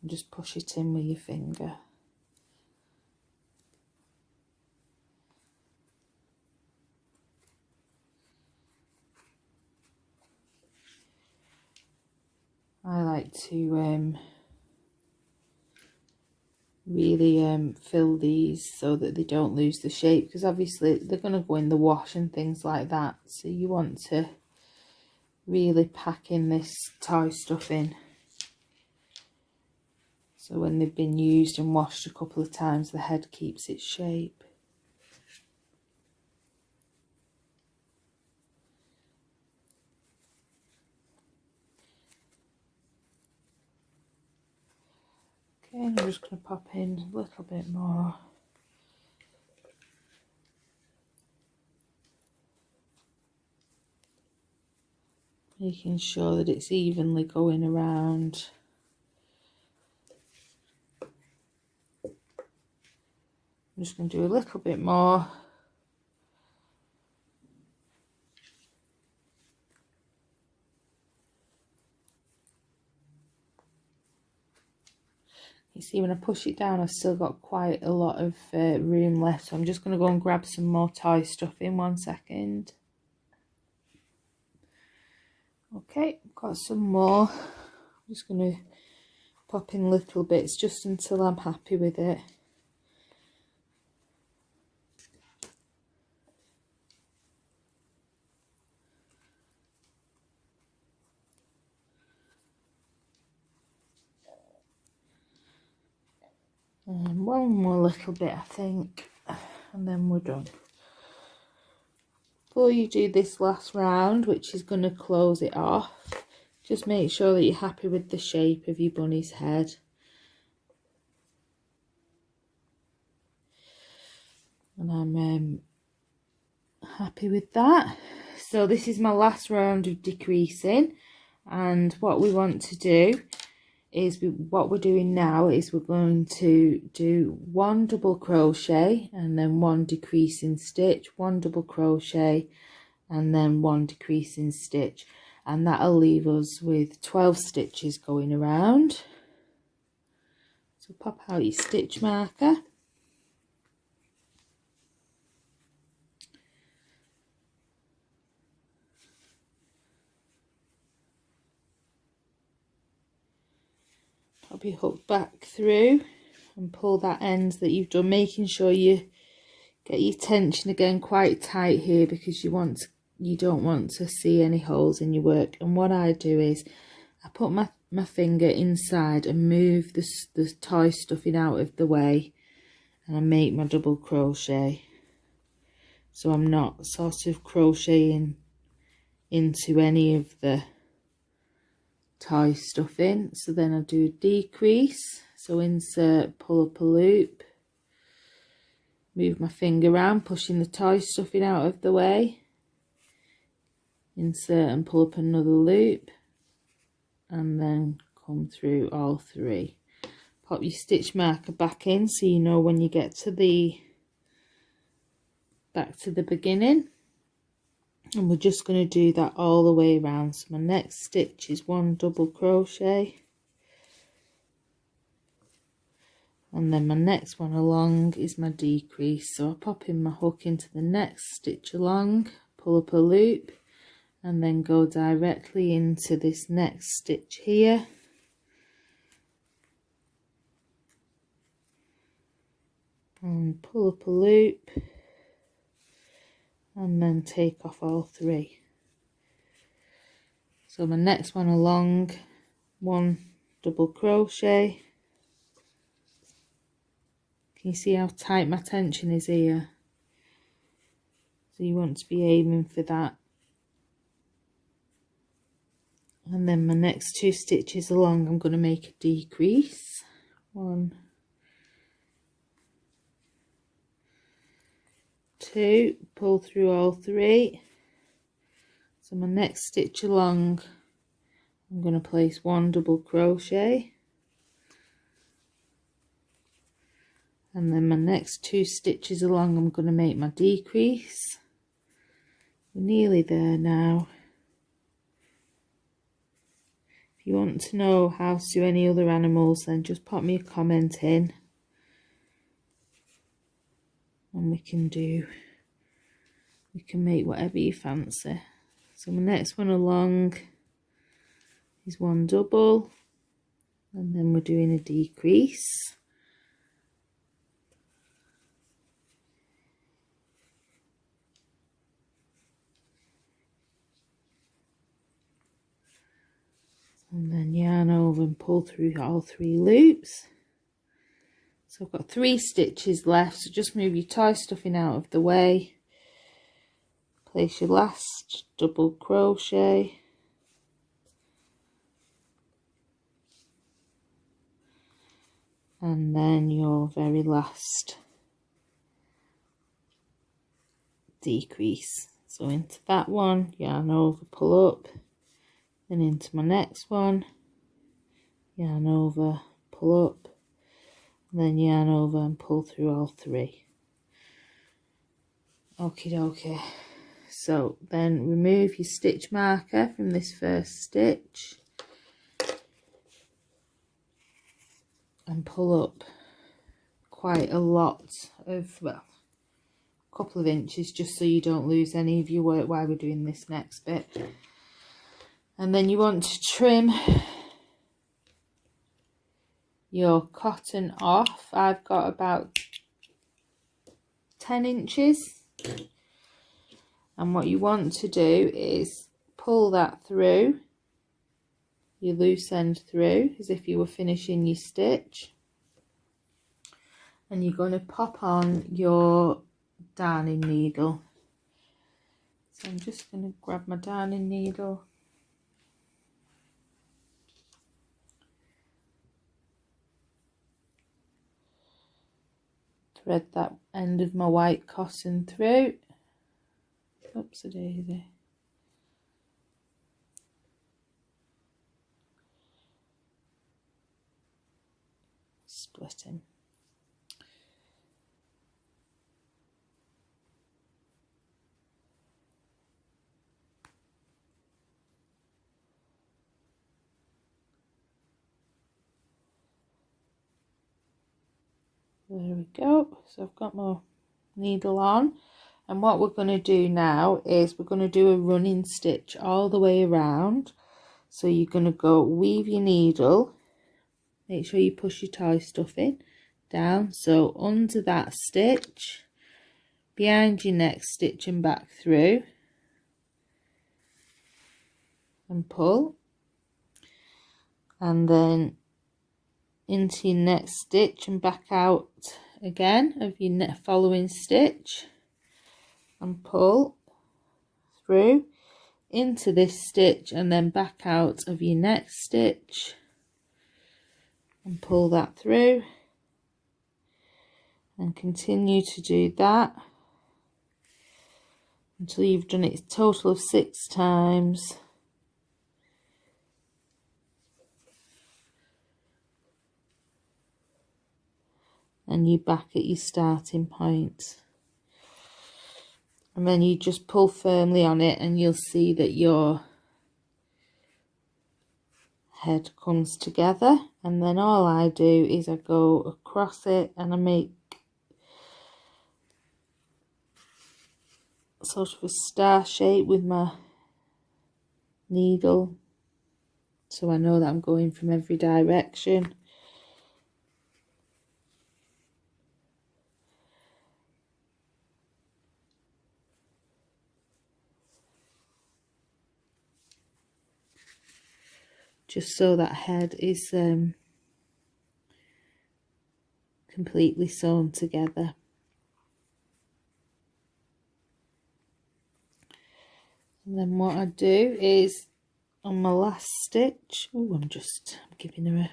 and just push it in with your finger. I like to really fill these so that they don't lose the shape, because obviously they're going to go in the wash and things like that, so you want to really pack in this tie stuffing so when they've been used and washed a couple of times the head keeps its shape. Okay, I'm just going to pop in a little bit more. Making sure that it's evenly going around. I'm just going to do a little bit more. You see when I push it down I've still got quite a lot of room left, so I'm just going to go and grab some more tie stuff in 1 second. Okay, got some more. I'm just going to pop in little bits just until I'm happy with it. And one more little bit, I think, and then we're done. Before you do this last round, which is going to close it off, just make sure that you're happy with the shape of your bunny's head. And I'm happy with that. So this is my last round of decreasing, and what we want to do is what we're doing now is we're going to do 1 double crochet and then 1 decreasing stitch, 1 double crochet and then 1 decreasing stitch, and that'll leave us with 12 stitches going around. So pop out your stitch marker. Pop your hook back through and pull that end that you've done, making sure you get your tension again quite tight here, because you don't want to see any holes in your work. And what I do is I put my finger inside and move the tie stuffing out of the way, and I make my double crochet, so I'm not sort of crocheting into any of the tie stuffing. So then I do a decrease, so insert, pull up a loop, move my finger around pushing the tie stuffing out of the way, insert and pull up another loop, and then come through all 3. Pop your stitch marker back in so you know when you get to back to the beginning. And we're just going to do that all the way around. So my next stitch is 1 double crochet, and then my next one along is my decrease. So I pop in my hook into the next stitch along, pull up a loop, and then go directly into this next stitch here, and pull up a loop, and then take off all 3. So my next one along, 1 double crochet. Can you see how tight my tension is here? So you want to be aiming for that. And then my next 2 stitches along, I'm going to make a decrease. 1, 2, pull through all 3. So my next stitch along, I'm going to place 1 double crochet, and then my next 2 stitches along, I'm going to make my decrease. We're nearly there now. If you want to know how to do any other animals, then just pop me a comment in, and we can make whatever you fancy. So my next one along is 1 double, and then we're doing a decrease. And then yarn over and pull through all 3 loops. So I've got 3 stitches left, so just move your tie stuffing out of the way. Place your last double crochet, and then your very last decrease. So into that one, yarn over, pull up, then into my next one, yarn over, pull up, and then yarn over and pull through all 3. Okie dokie. So then remove your stitch marker from this first stitch, and pull up quite a lot of, well, a couple of inches, just so you don't lose any of your work while we're doing this next bit. And then you want to trim your cotton off. I've got about 10 inches. And what you want to do is pull that through, your loose end through, as if you were finishing your stitch. And you're going to pop on your darning needle. So I'm just going to grab my darning needle. Thread that end of my white cotton through. Oops a daisy. Splitting. There we go. So I've got my needle on, and what we're going to do now is we're going to do a running stitch all the way around. So you're going to go weave your needle, make sure you push your tie stuff in down, so under that stitch, behind your next stitch and back through, and pull, and then into your next stitch and back out again of your following stitch, and pull through into this stitch and then back out of your next stitch and pull that through, and continue to do that until you've done it a total of 6 times. And you're back at your starting point. And then you just pull firmly on it and you'll see that your head comes together. And then all I do is I go across it and I make sort of a star shape with my needle, so I know that I'm going from every direction. Just so that head is completely sewn together. And then what I do is on my last stitch, I'm giving her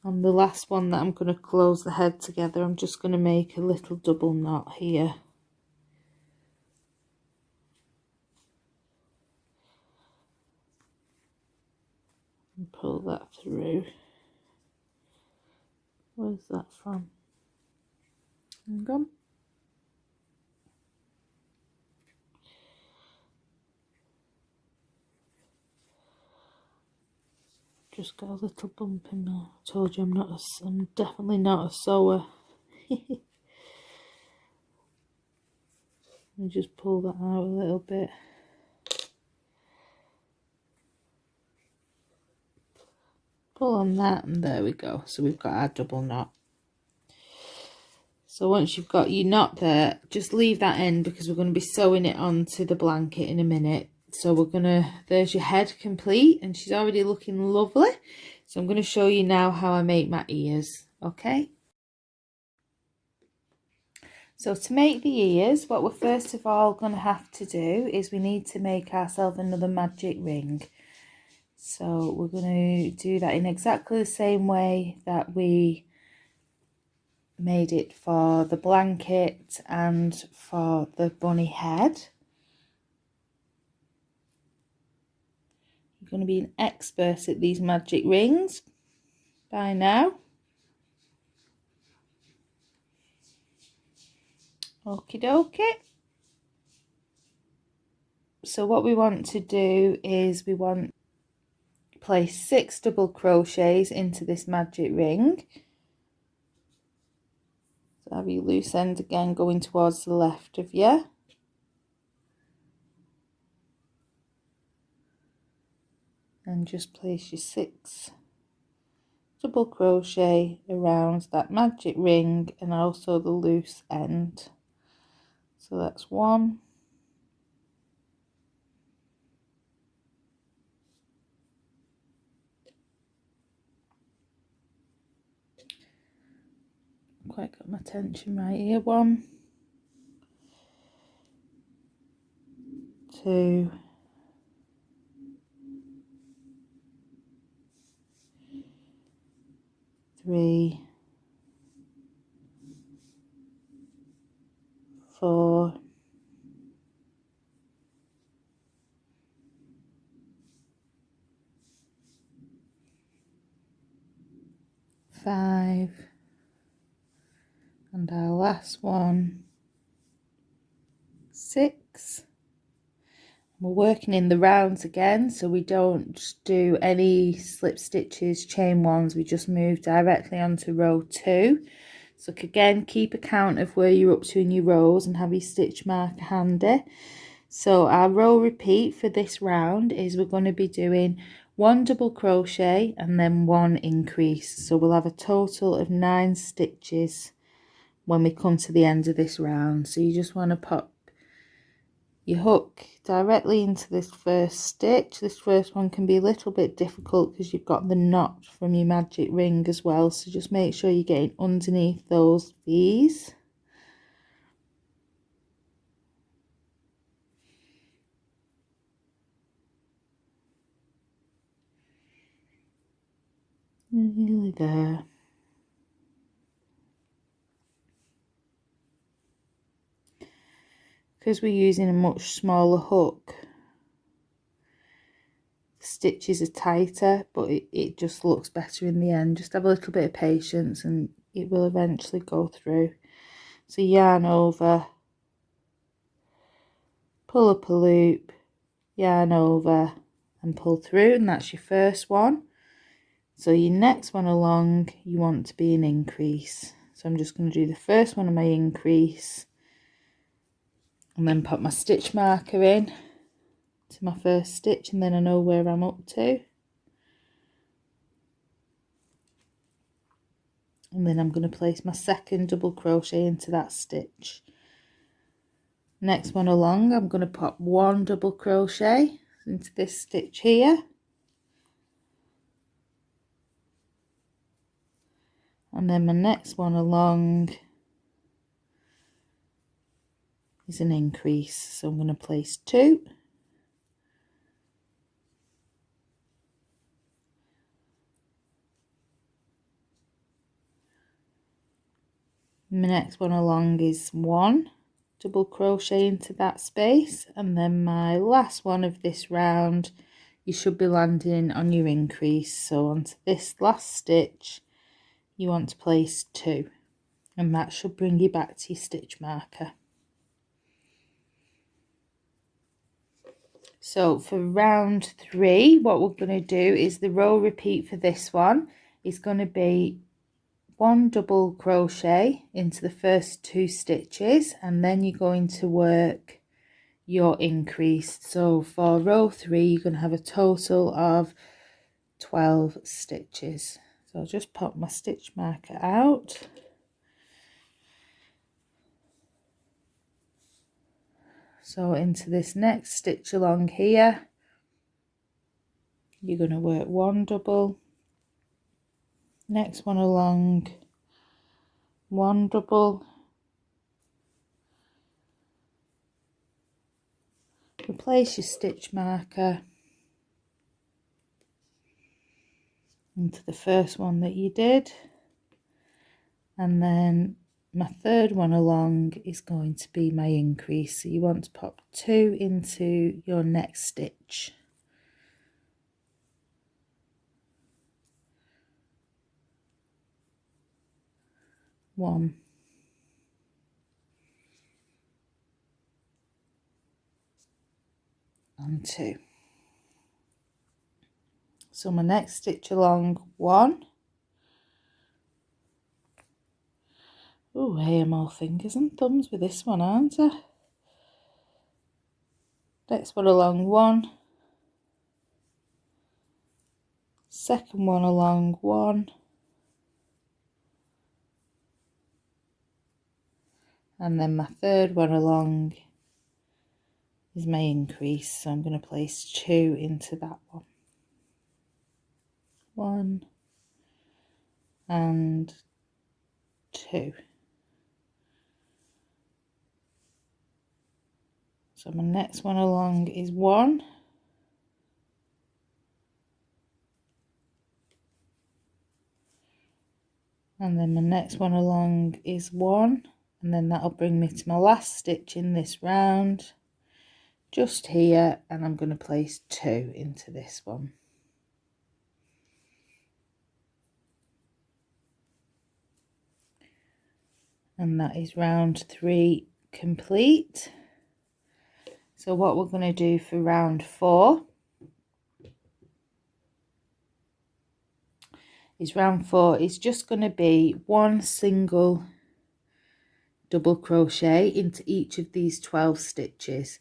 on the last one that I'm going to close the head together, I'm just going to make a little double knot here. And pull that through. Where's that from? Hang on. Just got a little bump in there. I told you I'm definitely not a sewer. And just pull that out a little bit. Pull on that and there we go. So we've got our double knot. So once you've got your knot there, just leave that end because we're going to be sewing it onto the blanket in a minute. So there's your head complete and she's already looking lovely. So I'm going to show you now how I make my ears, okay? So to make the ears, what we're first of all going to have to do is we need to make ourselves another magic ring. So we're going to do that in exactly the same way that we made it for the blanket and for the bunny head. You're going to be an expert at these magic rings by now. Okie dokie. So what we want to do is we want to place 6 double crochets into this magic ring. So have your loose end again going towards the left of you. And just place your 6 double crochet around that magic ring and also the loose end. So that's 1, 1, 2, 3, 4, 5, and our last one, 6. We're working in the rounds again, so we don't do any slip stitches, chain ones, we just move directly onto row 2. So again, keep a count of where you're up to in your rows and have your stitch marker handy. So our row repeat for this round is we're going to be doing 1 double crochet and then 1 increase. So we'll have a total of 9 stitches when we come to the end of this round. So you just want to pop your hook directly into this first stitch. This first one can be a little bit difficult because you've got the knot from your magic ring as well, so just make sure you're getting underneath those V's. Nearly there. Because we're using a much smaller hook, the stitches are tighter, but it just looks better in the end. Just have a little bit of patience and it will eventually go through. So yarn over, pull up a loop, yarn over and pull through, and that's your first one. So your next one along, you want to be an increase. So I'm just going to do the first one of my increase and then put my stitch marker in to my first stitch, and then I know where I'm up to. And then I'm going to place my second double crochet into that stitch. Next one along, I'm going to pop 1 double crochet into this stitch here. And then my next one along is an increase. So I'm going to place 2. My next one along is 1 double crochet into that space, and then my last one of this round, you should be landing on your increase. So onto this last stitch you want to place 2, and that should bring you back to your stitch marker. So for round 3, what we're going to do is the row repeat for this one is going to be 1 double crochet into the first 2 stitches, and then you're going to work your increase. So for row 3 you're going to have a total of 12 stitches. So I'll just pop my stitch marker out. So into this next stitch along here, you're going to work 1 double, next one along 1 double, replace your stitch marker into the first one that you did, and then my third one along is going to be my increase. So you want to pop 2 into your next stitch. One, and 2. So my next stitch along, 1. Oh, I am all fingers and thumbs with this one, aren't I? Next one along, 1. Second one along, 1. And then my third one along is my increase, so I'm going to place 2 into that one. 1 and 2. So my next one along is 1. And then my next one along is 1. And then that'll bring me to my last stitch in this round, just here, and I'm going to place 2 into this one. And that is round 3 complete. So what we're going to do for round 4 is just going to be 1 single double crochet into each of these 12 stitches.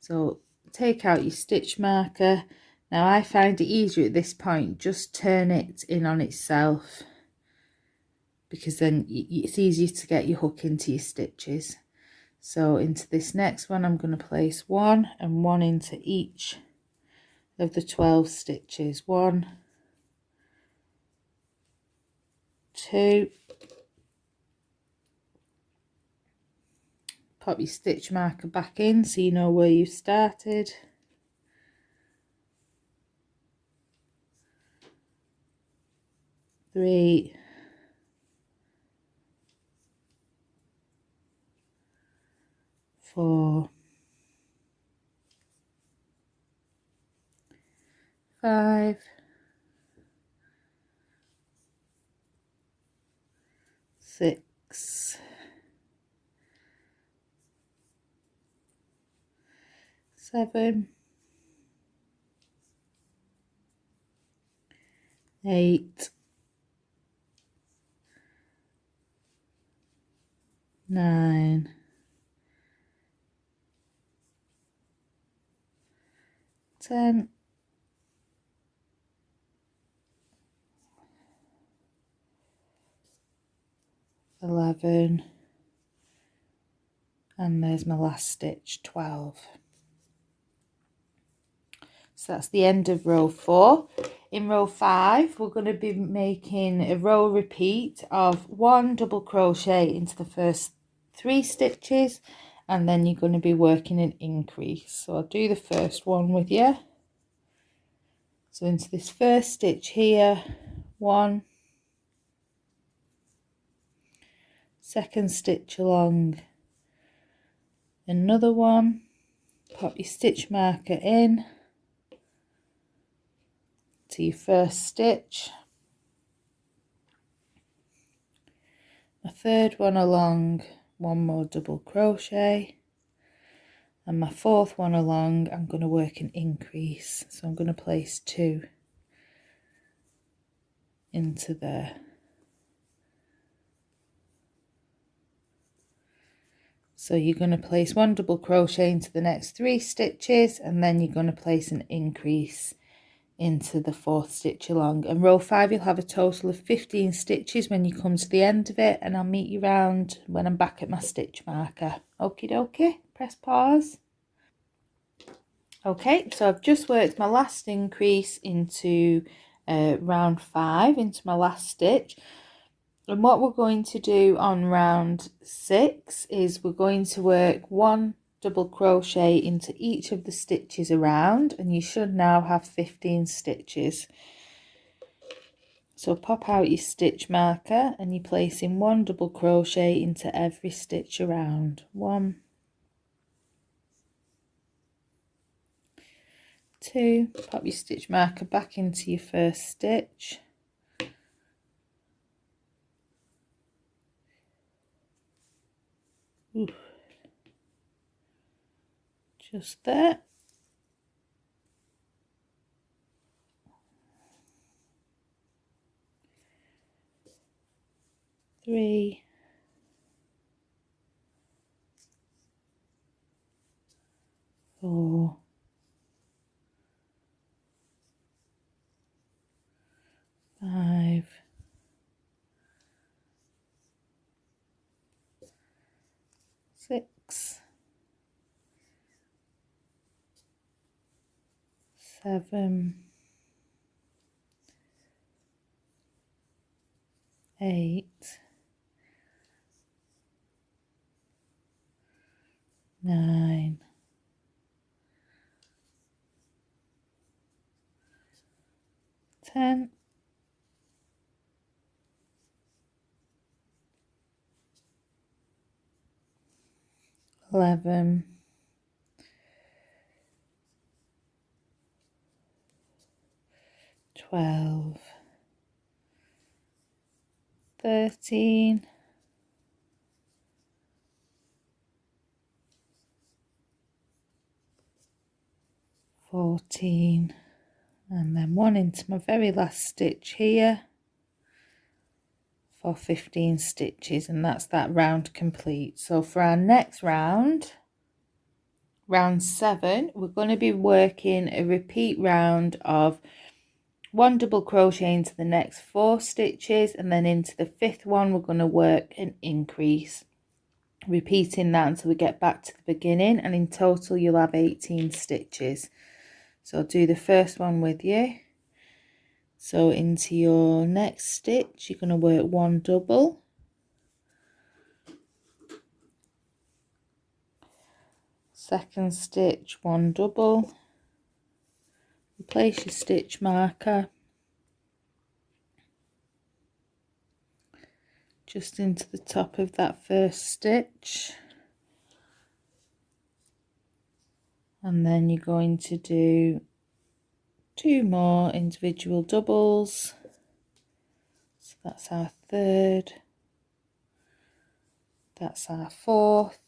So take out your stitch marker. Now I find it easier at this point, just turn it in on itself, because then it's easier to get your hook into your stitches. So into this next one I'm going to place 1 and 1 into each of the 12 stitches. 1, 2, pop your stitch marker back in so you know where you started. 3, 4, 5, 6, 7, 8, 9, 10, 11, and there's my last stitch, 12. So that's the end of row 4. In row 5 we're going to be making a row repeat of 1 double crochet into the first 3 stitches, and then you're going to be working an increase. So I'll do the first one with you. So into this first stitch here, 1, second stitch along, another 1, pop your stitch marker in to your first stitch, a third one along, 1 more double crochet, and my fourth one along I'm going to work an increase, so I'm going to place 2 into there. So you're going to place 1 double crochet into the next 3 stitches, and then you're going to place an increase into the 4th stitch along. And row 5 you'll have a total of 15 stitches when you come to the end of it, and I'll meet you round when I'm back at my stitch marker. Okie dokie, press pause. Okay, so I've just worked my last increase into round 5, into my last stitch. And what we're going to do on round 6 is we're going to work 1 double crochet into each of the stitches around, and you should now have 15 stitches. So pop out your stitch marker and you're placing 1 double crochet into every stitch around. 1, 2, pop your stitch marker back into your first stitch. Ooh. Just there. 3, 4, 5, 6, 7, 8, 9, 10, 11, 12, 13, 14, and then one into my very last stitch here for 15 stitches, and that's that round complete. So for our next round, round 7, we're going to be working a repeat round of 1 double crochet into the next 4 stitches, and then into the 5th one we're going to work an increase, repeating that until we get back to the beginning, and in total you'll have 18 stitches. So I'll do the first one with you. So into your next stitch you're going to work 1 double, second stitch 1 double, place your stitch marker just into the top of that first stitch, and then you're going to do 2 more individual doubles. So that's our 3rd, that's our 4th,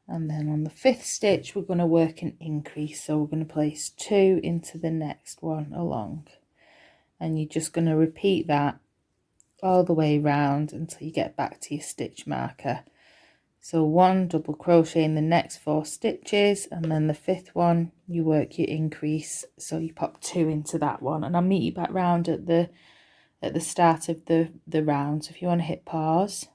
and then on the 5th stitch we're going to work an increase, so we're going to place 2 into the next one along, and you're just going to repeat that all the way round until you get back to your stitch marker. So 1 double crochet in the next 4 stitches, and then the 5th one you work your increase, so you pop 2 into that one, and I'll meet you back round at the start of the round. So if you want to hit pause.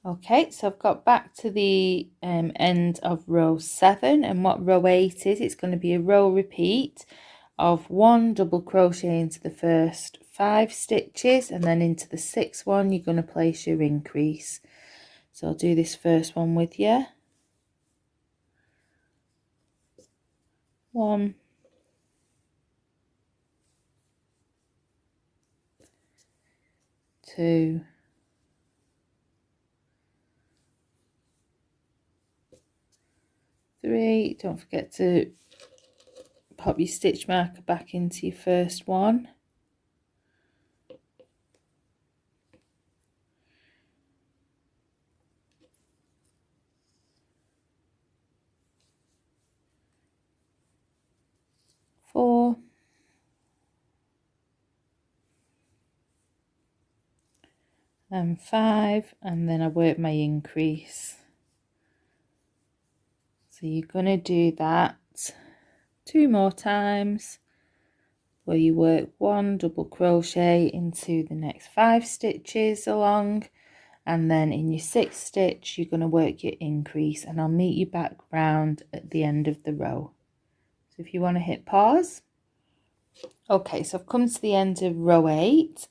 Okay, so I've got back to the end of row 7, and what row 8 is, it's going to be a row repeat of 1 double crochet into the first 5 stitches, and then into the 6th one you're going to place your increase. So I'll do this first one with you. 1, 2, 3, don't forget to pop your stitch marker back into your first one, 4, and 5, and then I work my increase. So you're going to do that 2 more times, where you work 1 double crochet into the next 5 stitches along, and then in your 6th stitch you're going to work your increase, and I'll meet you back round at the end of the row. So if you want to hit pause. Okay, so I've come to the end of row 8,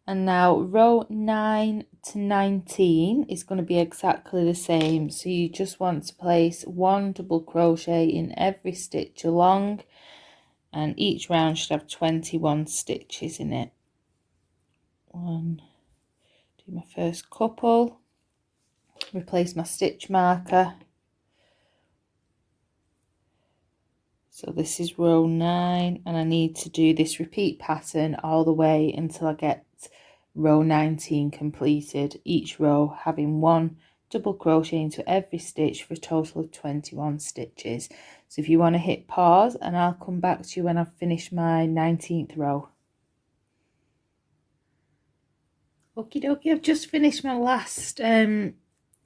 and now row 9 to 19 is going to be exactly the same. So you just want to place 1 double crochet in every stitch along, and each round should have 21 stitches in it. 1, do my first couple, replace my stitch marker. So this is row 9, and I need to do this repeat pattern all the way until I get row 19 completed, each row having 1 double crochet into every stitch for a total of 21 stitches. So if you want to hit pause, and I'll come back to you when I've finished my 19th row. Okie dokie, I've just finished my last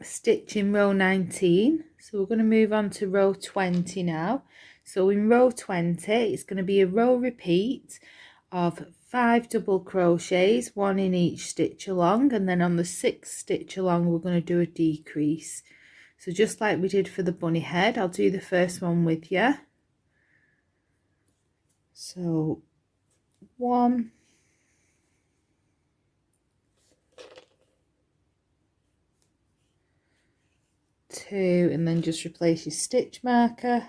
stitch in row 19, so we're going to move on to row 20 now. So in row 20 it's going to be a row repeat of 5 double crochets, 1 in each stitch along, and then on the 6th stitch along we're going to do a decrease. So just like we did for the bunny head, I'll do the first one with you. So 1, 2, and then just replace your stitch marker.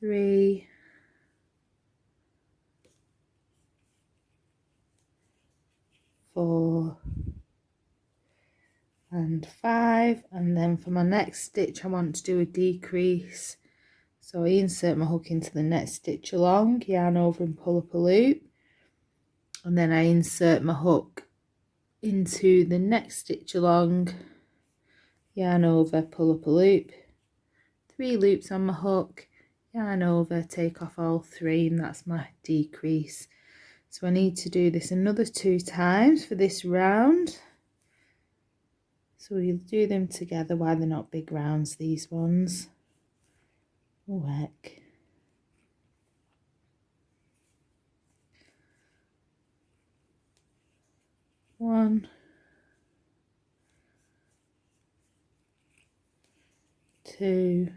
3, 4, and 5, and then for my next stitch I want to do a decrease. So I insert my hook into the next stitch along, yarn over and pull up a loop, and then I insert my hook into the next stitch along, yarn over, pull up a loop, 3 loops on my hook, yarn over, take off all 3, and that's my decrease. So I need to do this another 2 times for this round. So we'll do them together while they're not big rounds, these ones. Oh heck. 1, 2,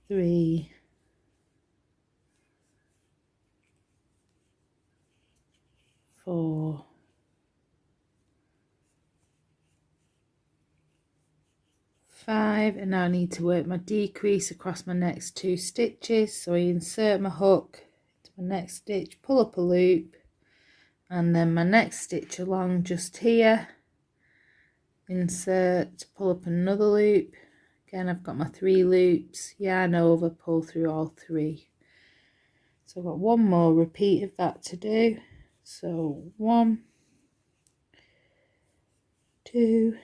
3, 4, 5, and now I need to work my decrease across my next 2 stitches. So I insert my hook to my next stitch, pull up a loop, and then my next stitch along just here, insert, pull up another loop. Again, I've got my 3 loops, yarn over, pull through all 3. So I've got one more repeat of that to do. So 1, 2,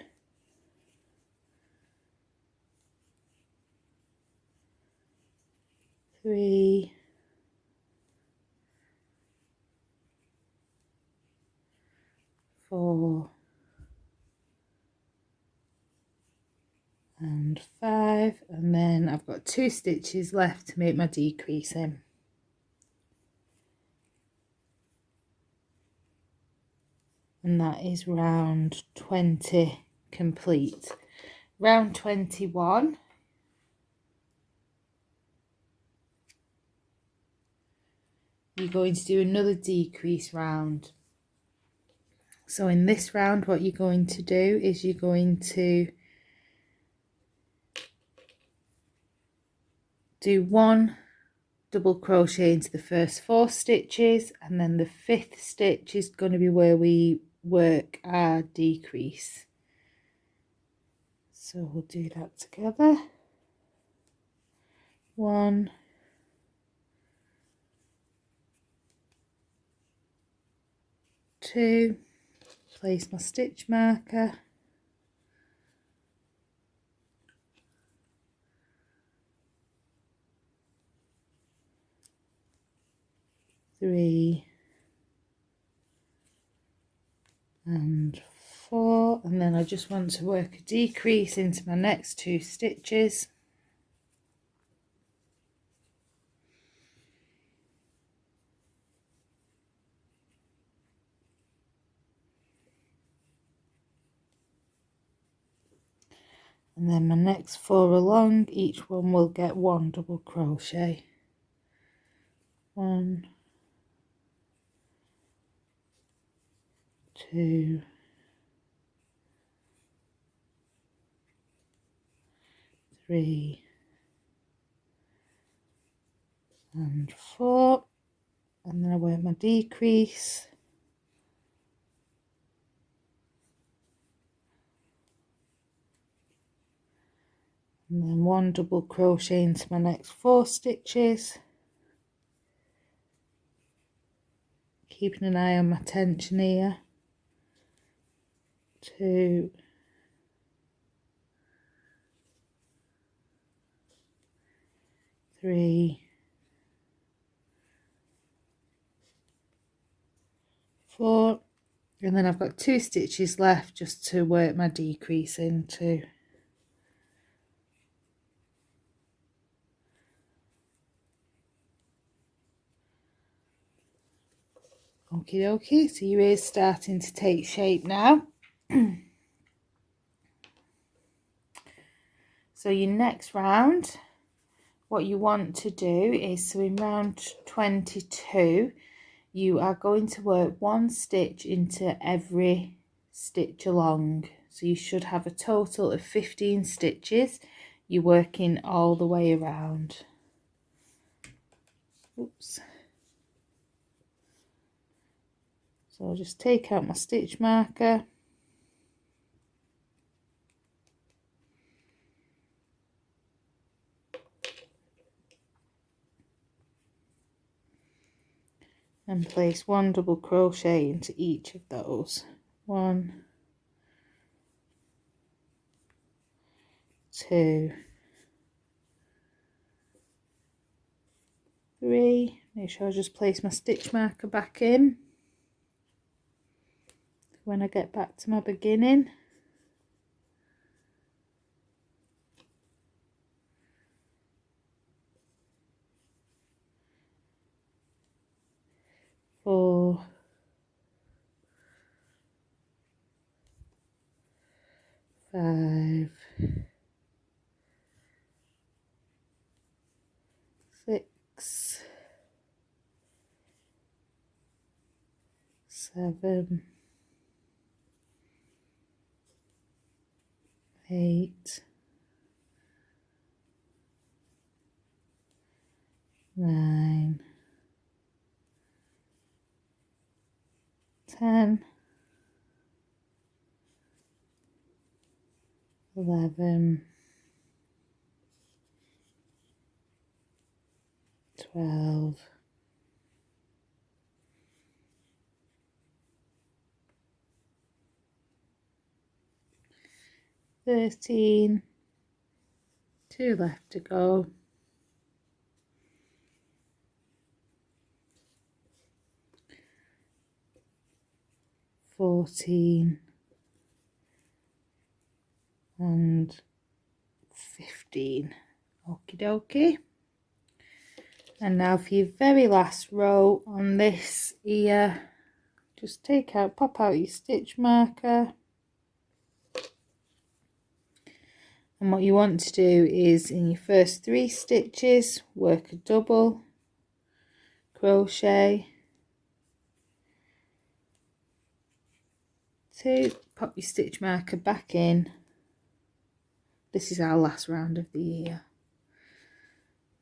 3, 4, and 5, and then I've got 2 stitches left to make my decrease in. And that is round 20 complete. Round 21, you're going to do another decrease round. So in this round what you're going to do is you're going to do 1 double crochet into the first 4 stitches, and then the 5th stitch is going to be where we work our decrease. So we'll do that together. 1, 2, place my stitch marker, 3, and 4, and then I just want to work a decrease into my next 2 stitches. And then my next 4 along, each one will get 1 double crochet. 1, 2, 3, and 4, and then I work my decrease. And then 1 double crochet into my next 4 stitches, keeping an eye on my tension here. 2, 3, 4, and then I've got 2 stitches left just to work my decrease into. Okie dokie, so your ear's starting to take shape now. So your next round, what you want to do is, so in round 22, you are going to work 1 stitch into every stitch along. So you should have a total of 15 stitches. You're working all the way around. Oops. So I'll just take out my stitch marker. And place 1 double crochet into each of those. 1, 2, 3. Make sure I just place my stitch marker back in when I get back to my beginning. 4, 5, 6, 7, 8, 9, 10, 11, 12, 13, 2 left to go, 14 and 15. Okie dokie. And now for your very last row on this ear, just pop out your stitch marker. And what you want to do is, in your first 3 stitches, work a double crochet, 2, pop your stitch marker back in. This is our last round of the ear.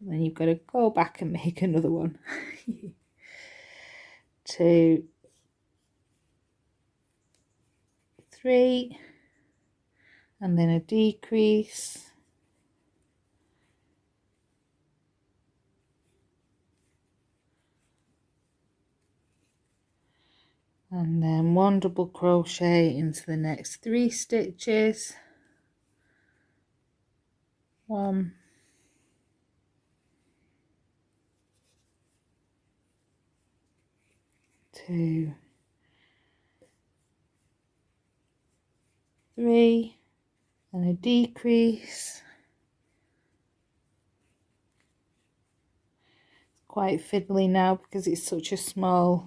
And then you've got to go back and make another one. 2, 3, and then a decrease, and then 1 double crochet into the next 3 stitches, 1, 2, 3, and a decrease. It's quite fiddly now because it's such a small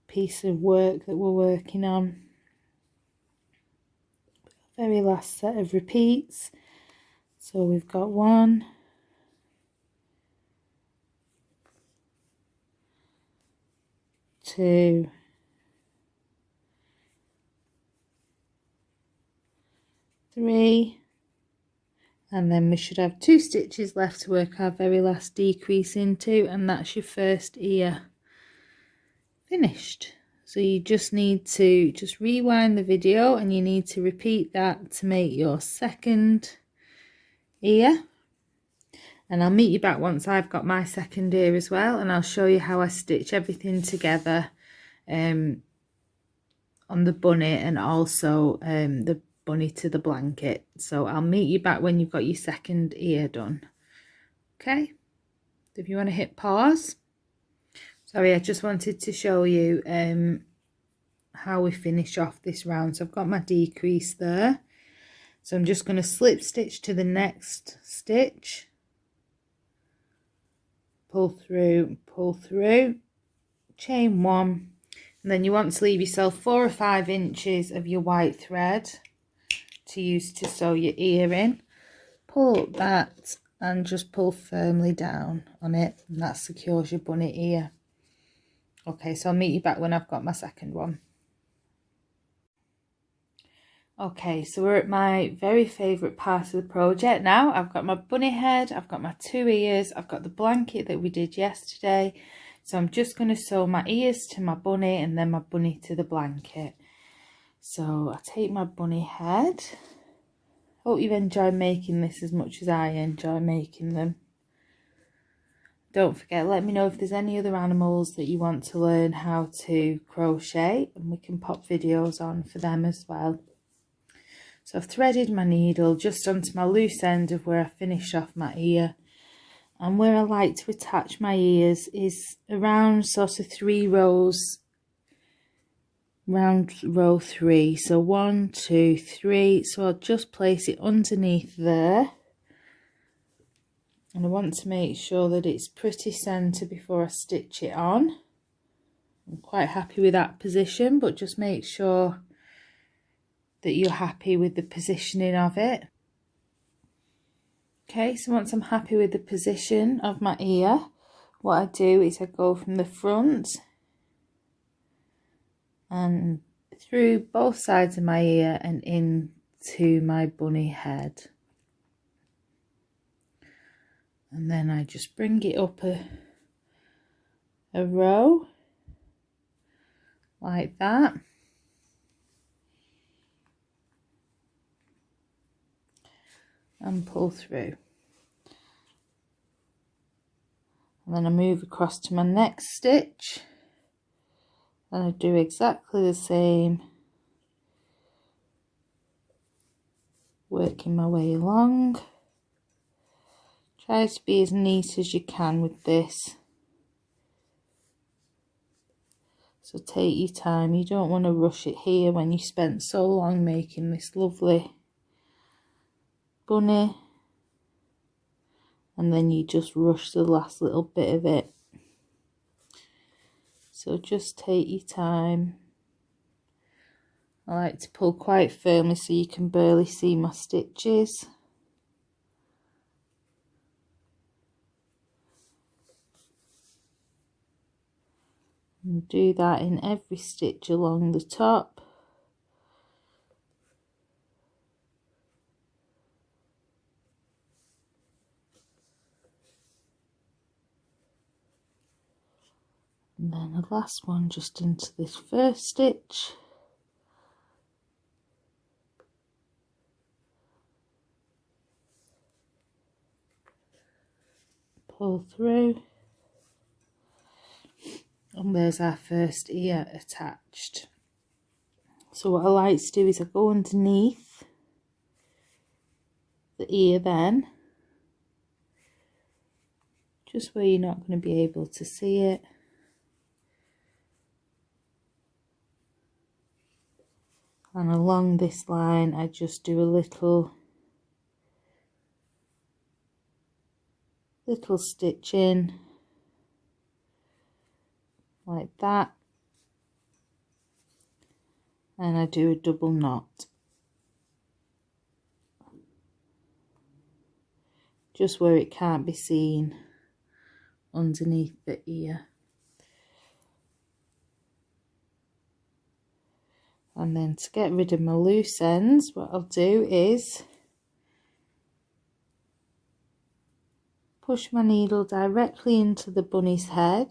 piece of work that we're working on. Very last set of repeats. So we've got 1, 2, 3, and then we should have 2 stitches left to work our very last decrease into, and that's your first ear finished. So you just need to rewind the video, and you need to repeat that to make your second ear. And I'll meet you back once I've got my second ear as well, and I'll show you how I stitch everything together on the bunny and also the bunny to the blanket. So I'll meet you back when you've got your second ear done. Okay, if you want to hit pause. Sorry, I just wanted to show you how we finish off this round. So I've got my decrease there, so I'm just going to slip stitch to the next stitch, pull through, chain one, and then you want to leave yourself 4 or 5 inches of your white thread to use to sew your ear in. Pull up that and just pull firmly down on it, and that secures your bunny ear. Okay, so I'll meet you back when I've got my second one. Okay, so we're at my very favourite part of the project now. I've got my bunny head, I've got my 2 ears, I've got the blanket that we did yesterday. So I'm just going to sew my ears to my bunny and then my bunny to the blanket. So I take my bunny head. Hope you've enjoyed making this as much as I enjoy making them. Don't forget, let me know if there's any other animals that you want to learn how to crochet, and we can pop videos on for them as well. So I've threaded my needle just onto my loose end of where I finish off my ear. And where I like to attach my ears is around sort of 3 rows, round row 3. So 1, 2, 3. So I'll just place it underneath there. And I want to make sure that it's pretty centre before I stitch it on. I'm quite happy with that position, but just make sure that you're happy with the positioning of it. Okay, so once I'm happy with the position of my ear, what I do is I go from the front and through both sides of my ear and into my bunny head. And then I just bring it up a row like that. And pull through. And then I move across to my next stitch. And I do exactly the same. Working my way along. Try to be as neat as you can with this. So take your time. You don't want to rush it here when you spent so long making this lovely bunny, and then you just rush the last little bit of it. So just take your time. I like to pull quite firmly so you can barely see my stitches. And do that in every stitch along the top. And then the last one just into this first stitch. Pull through. And there's our first ear attached. So what I like to do is I go underneath the ear then. Just where you're not going to be able to see it. And along this line I just do a little stitch in like that, and I do a double knot just where it can't be seen underneath the ear. And then to get rid of my loose ends, what I'll do is push my needle directly into the bunny's head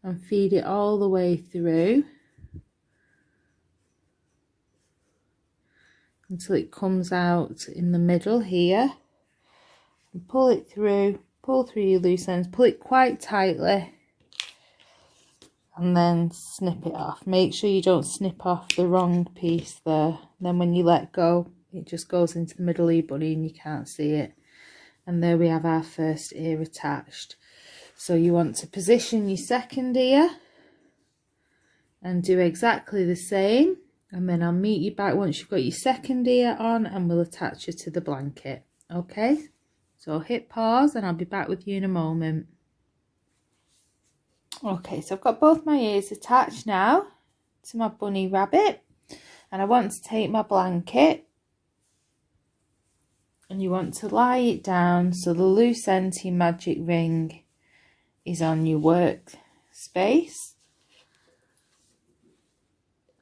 and feed it all the way through until it comes out in the middle here. And pull it through, pull through your loose ends, pull it quite tightly, and then snip it off. Make sure you don't snip off the wrong piece there. Then when you let go, it just goes into the middle of your bunny and you can't see it. And there we have our first ear attached. So you want to position your second ear and do exactly the same. And then I'll meet you back once you've got your second ear on, and we'll attach it to the blanket. Okay, so hit pause and I'll be back with you in a moment. Okay, so I've got both my ears attached now to my bunny rabbit, and I want to take my blanket, and you want to lie it down so the loose end to your magic ring is on your work space,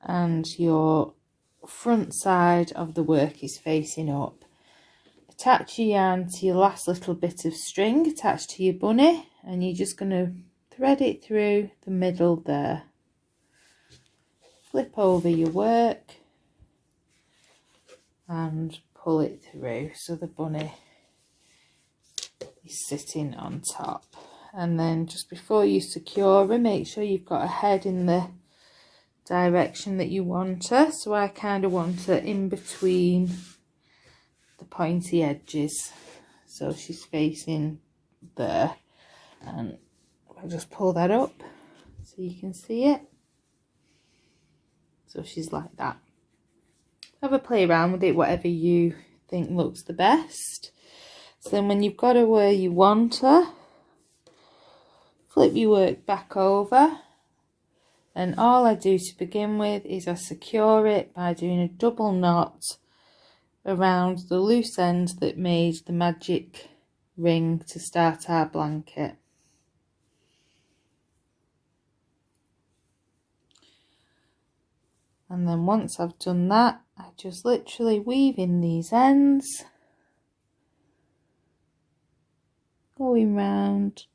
and your front side of the work is facing up. Attach your yarn to your last little bit of string attached to your bunny, and you're just going to thread it through the middle there. Flip over your work and pull it through so the bunny is sitting on top. And then just before you secure her, make sure you've got her head in the direction that you want her. So I kind of want her in between the pointy edges, so she's facing there, and I'll just pull that up so you can see it. So she's like that. Have a play around with it, whatever you think looks the best. So then when you've got her where you want her, flip your work back over, and all I do to begin with is I secure it by doing a double knot around the loose end that made the magic ring to start our blanket. And then once I've done that, I just literally weave in these ends, going round.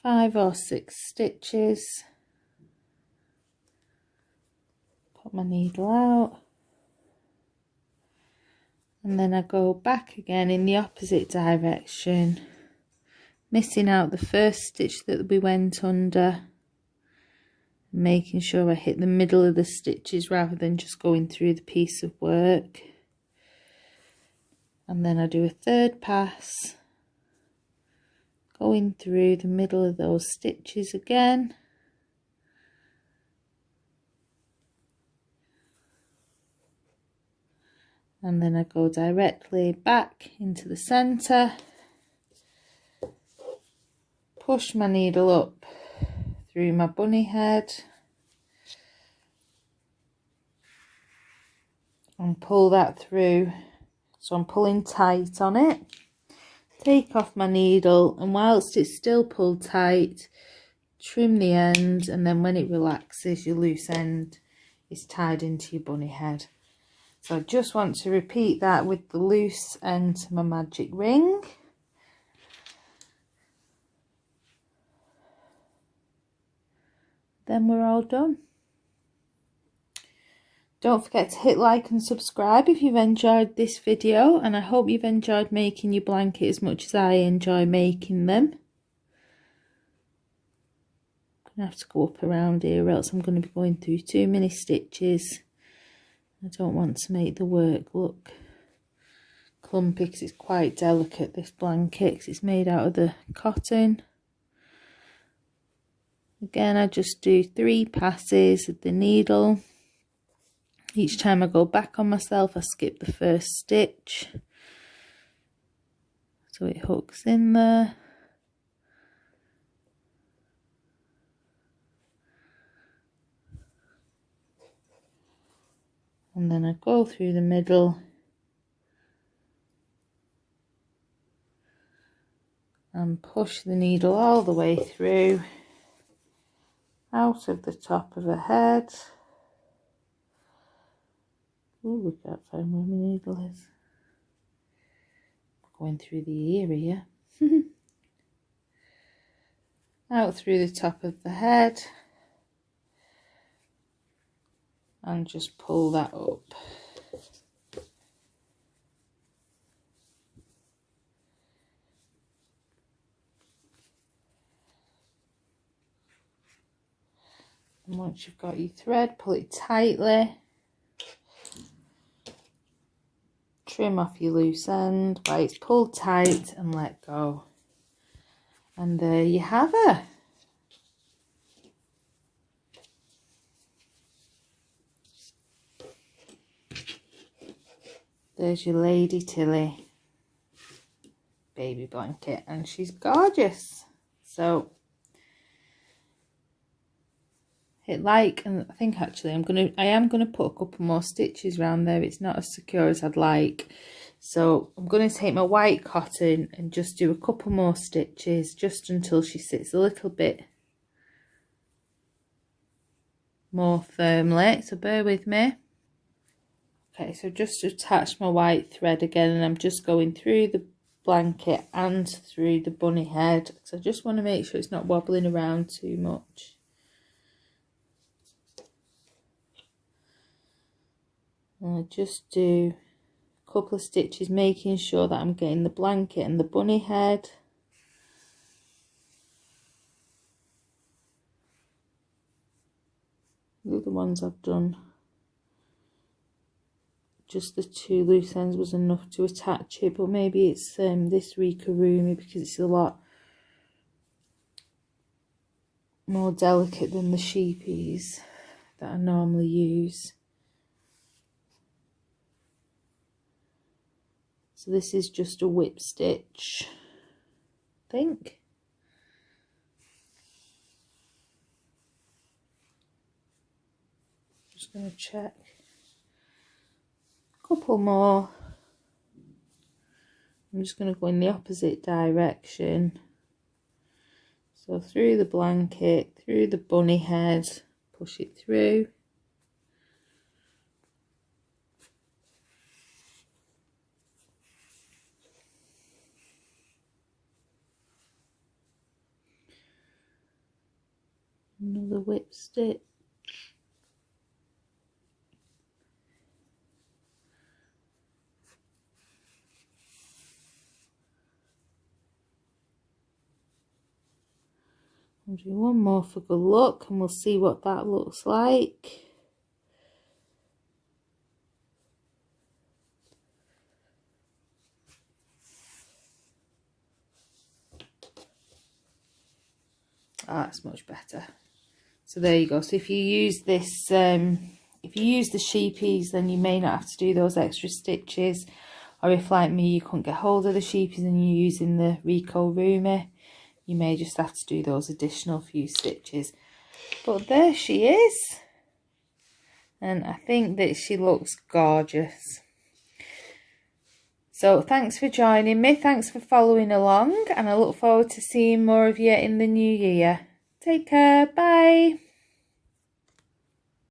Five or six stitches. Put my needle out. And then I go back again in the opposite direction, missing out the first stitch that we went under, making sure I hit the middle of the stitches rather than just going through the piece of work. And then I do a third pass, going through the middle of those stitches again. And then I go directly back into the centre, push my needle up through my bunny head and pull that through. So I'm pulling tight on it. Take off my needle, and whilst it's still pulled tight, trim the end, and then when it relaxes, your loose end is tied into your bunny head. So I just want to repeat that with the loose end to my magic ring. Then we're all done. Don't forget to hit like and subscribe if you've enjoyed this video, and I hope you've enjoyed making your blanket as much as I enjoy making them. I'm going to have to go up around here or else I'm going to be going through too many stitches. I don't want to make the work look clumpy because it's quite delicate, this blanket, because it's made out of the cotton. Again, I just do 3 passes with the needle. Each time I go back on myself, I skip the first stitch so it hooks in there. And then I go through the middle and push the needle all the way through out of the top of her head. Oh, we can't find where my needle is. Going through the ear here. Out through the top of the head. And just pull that up. once you've got your thread, pull it tightly, trim off your loose end while it's pulled tight and let go. And there you have her. There's your Lady Tilly baby blanket, and she's gorgeous. So hit like, and I think actually I am gonna put a couple more stitches around there. It's not as secure as I'd like, so I'm going to take my white cotton and just do a couple more stitches just until she sits a little bit more firmly, so bear with me. Okay, so just attach my white thread again, and I'm just going through the blanket and through the bunny head, because I just want to make sure it's not wobbling around too much. And I just do a couple of stitches, making sure that I'm getting the blanket and the bunny head. The other ones I've done, just the two loose ends was enough to attach it, but maybe it's this Rikarumi, because it's a lot more delicate than the sheepies that I normally use. So this is just a whip stitch, I think. Just going to check. Couple more. I'm just going to go in the opposite direction, so through the blanket, through the bunny head, push it through, another whip stitch. I'll do one more for good luck, and we'll see what that looks like. Ah, that's much better. So there you go. So if you use this, if you use the sheepies, then you may not have to do those extra stitches. Or if, like me, you couldn't get hold of the sheepies and you're using the Rikarumi, you may just have to do those additional few stitches. But there she is. And I think that she looks gorgeous. So thanks for joining me. Thanks for following along. And I look forward to seeing more of you in the new year. Take care. Bye.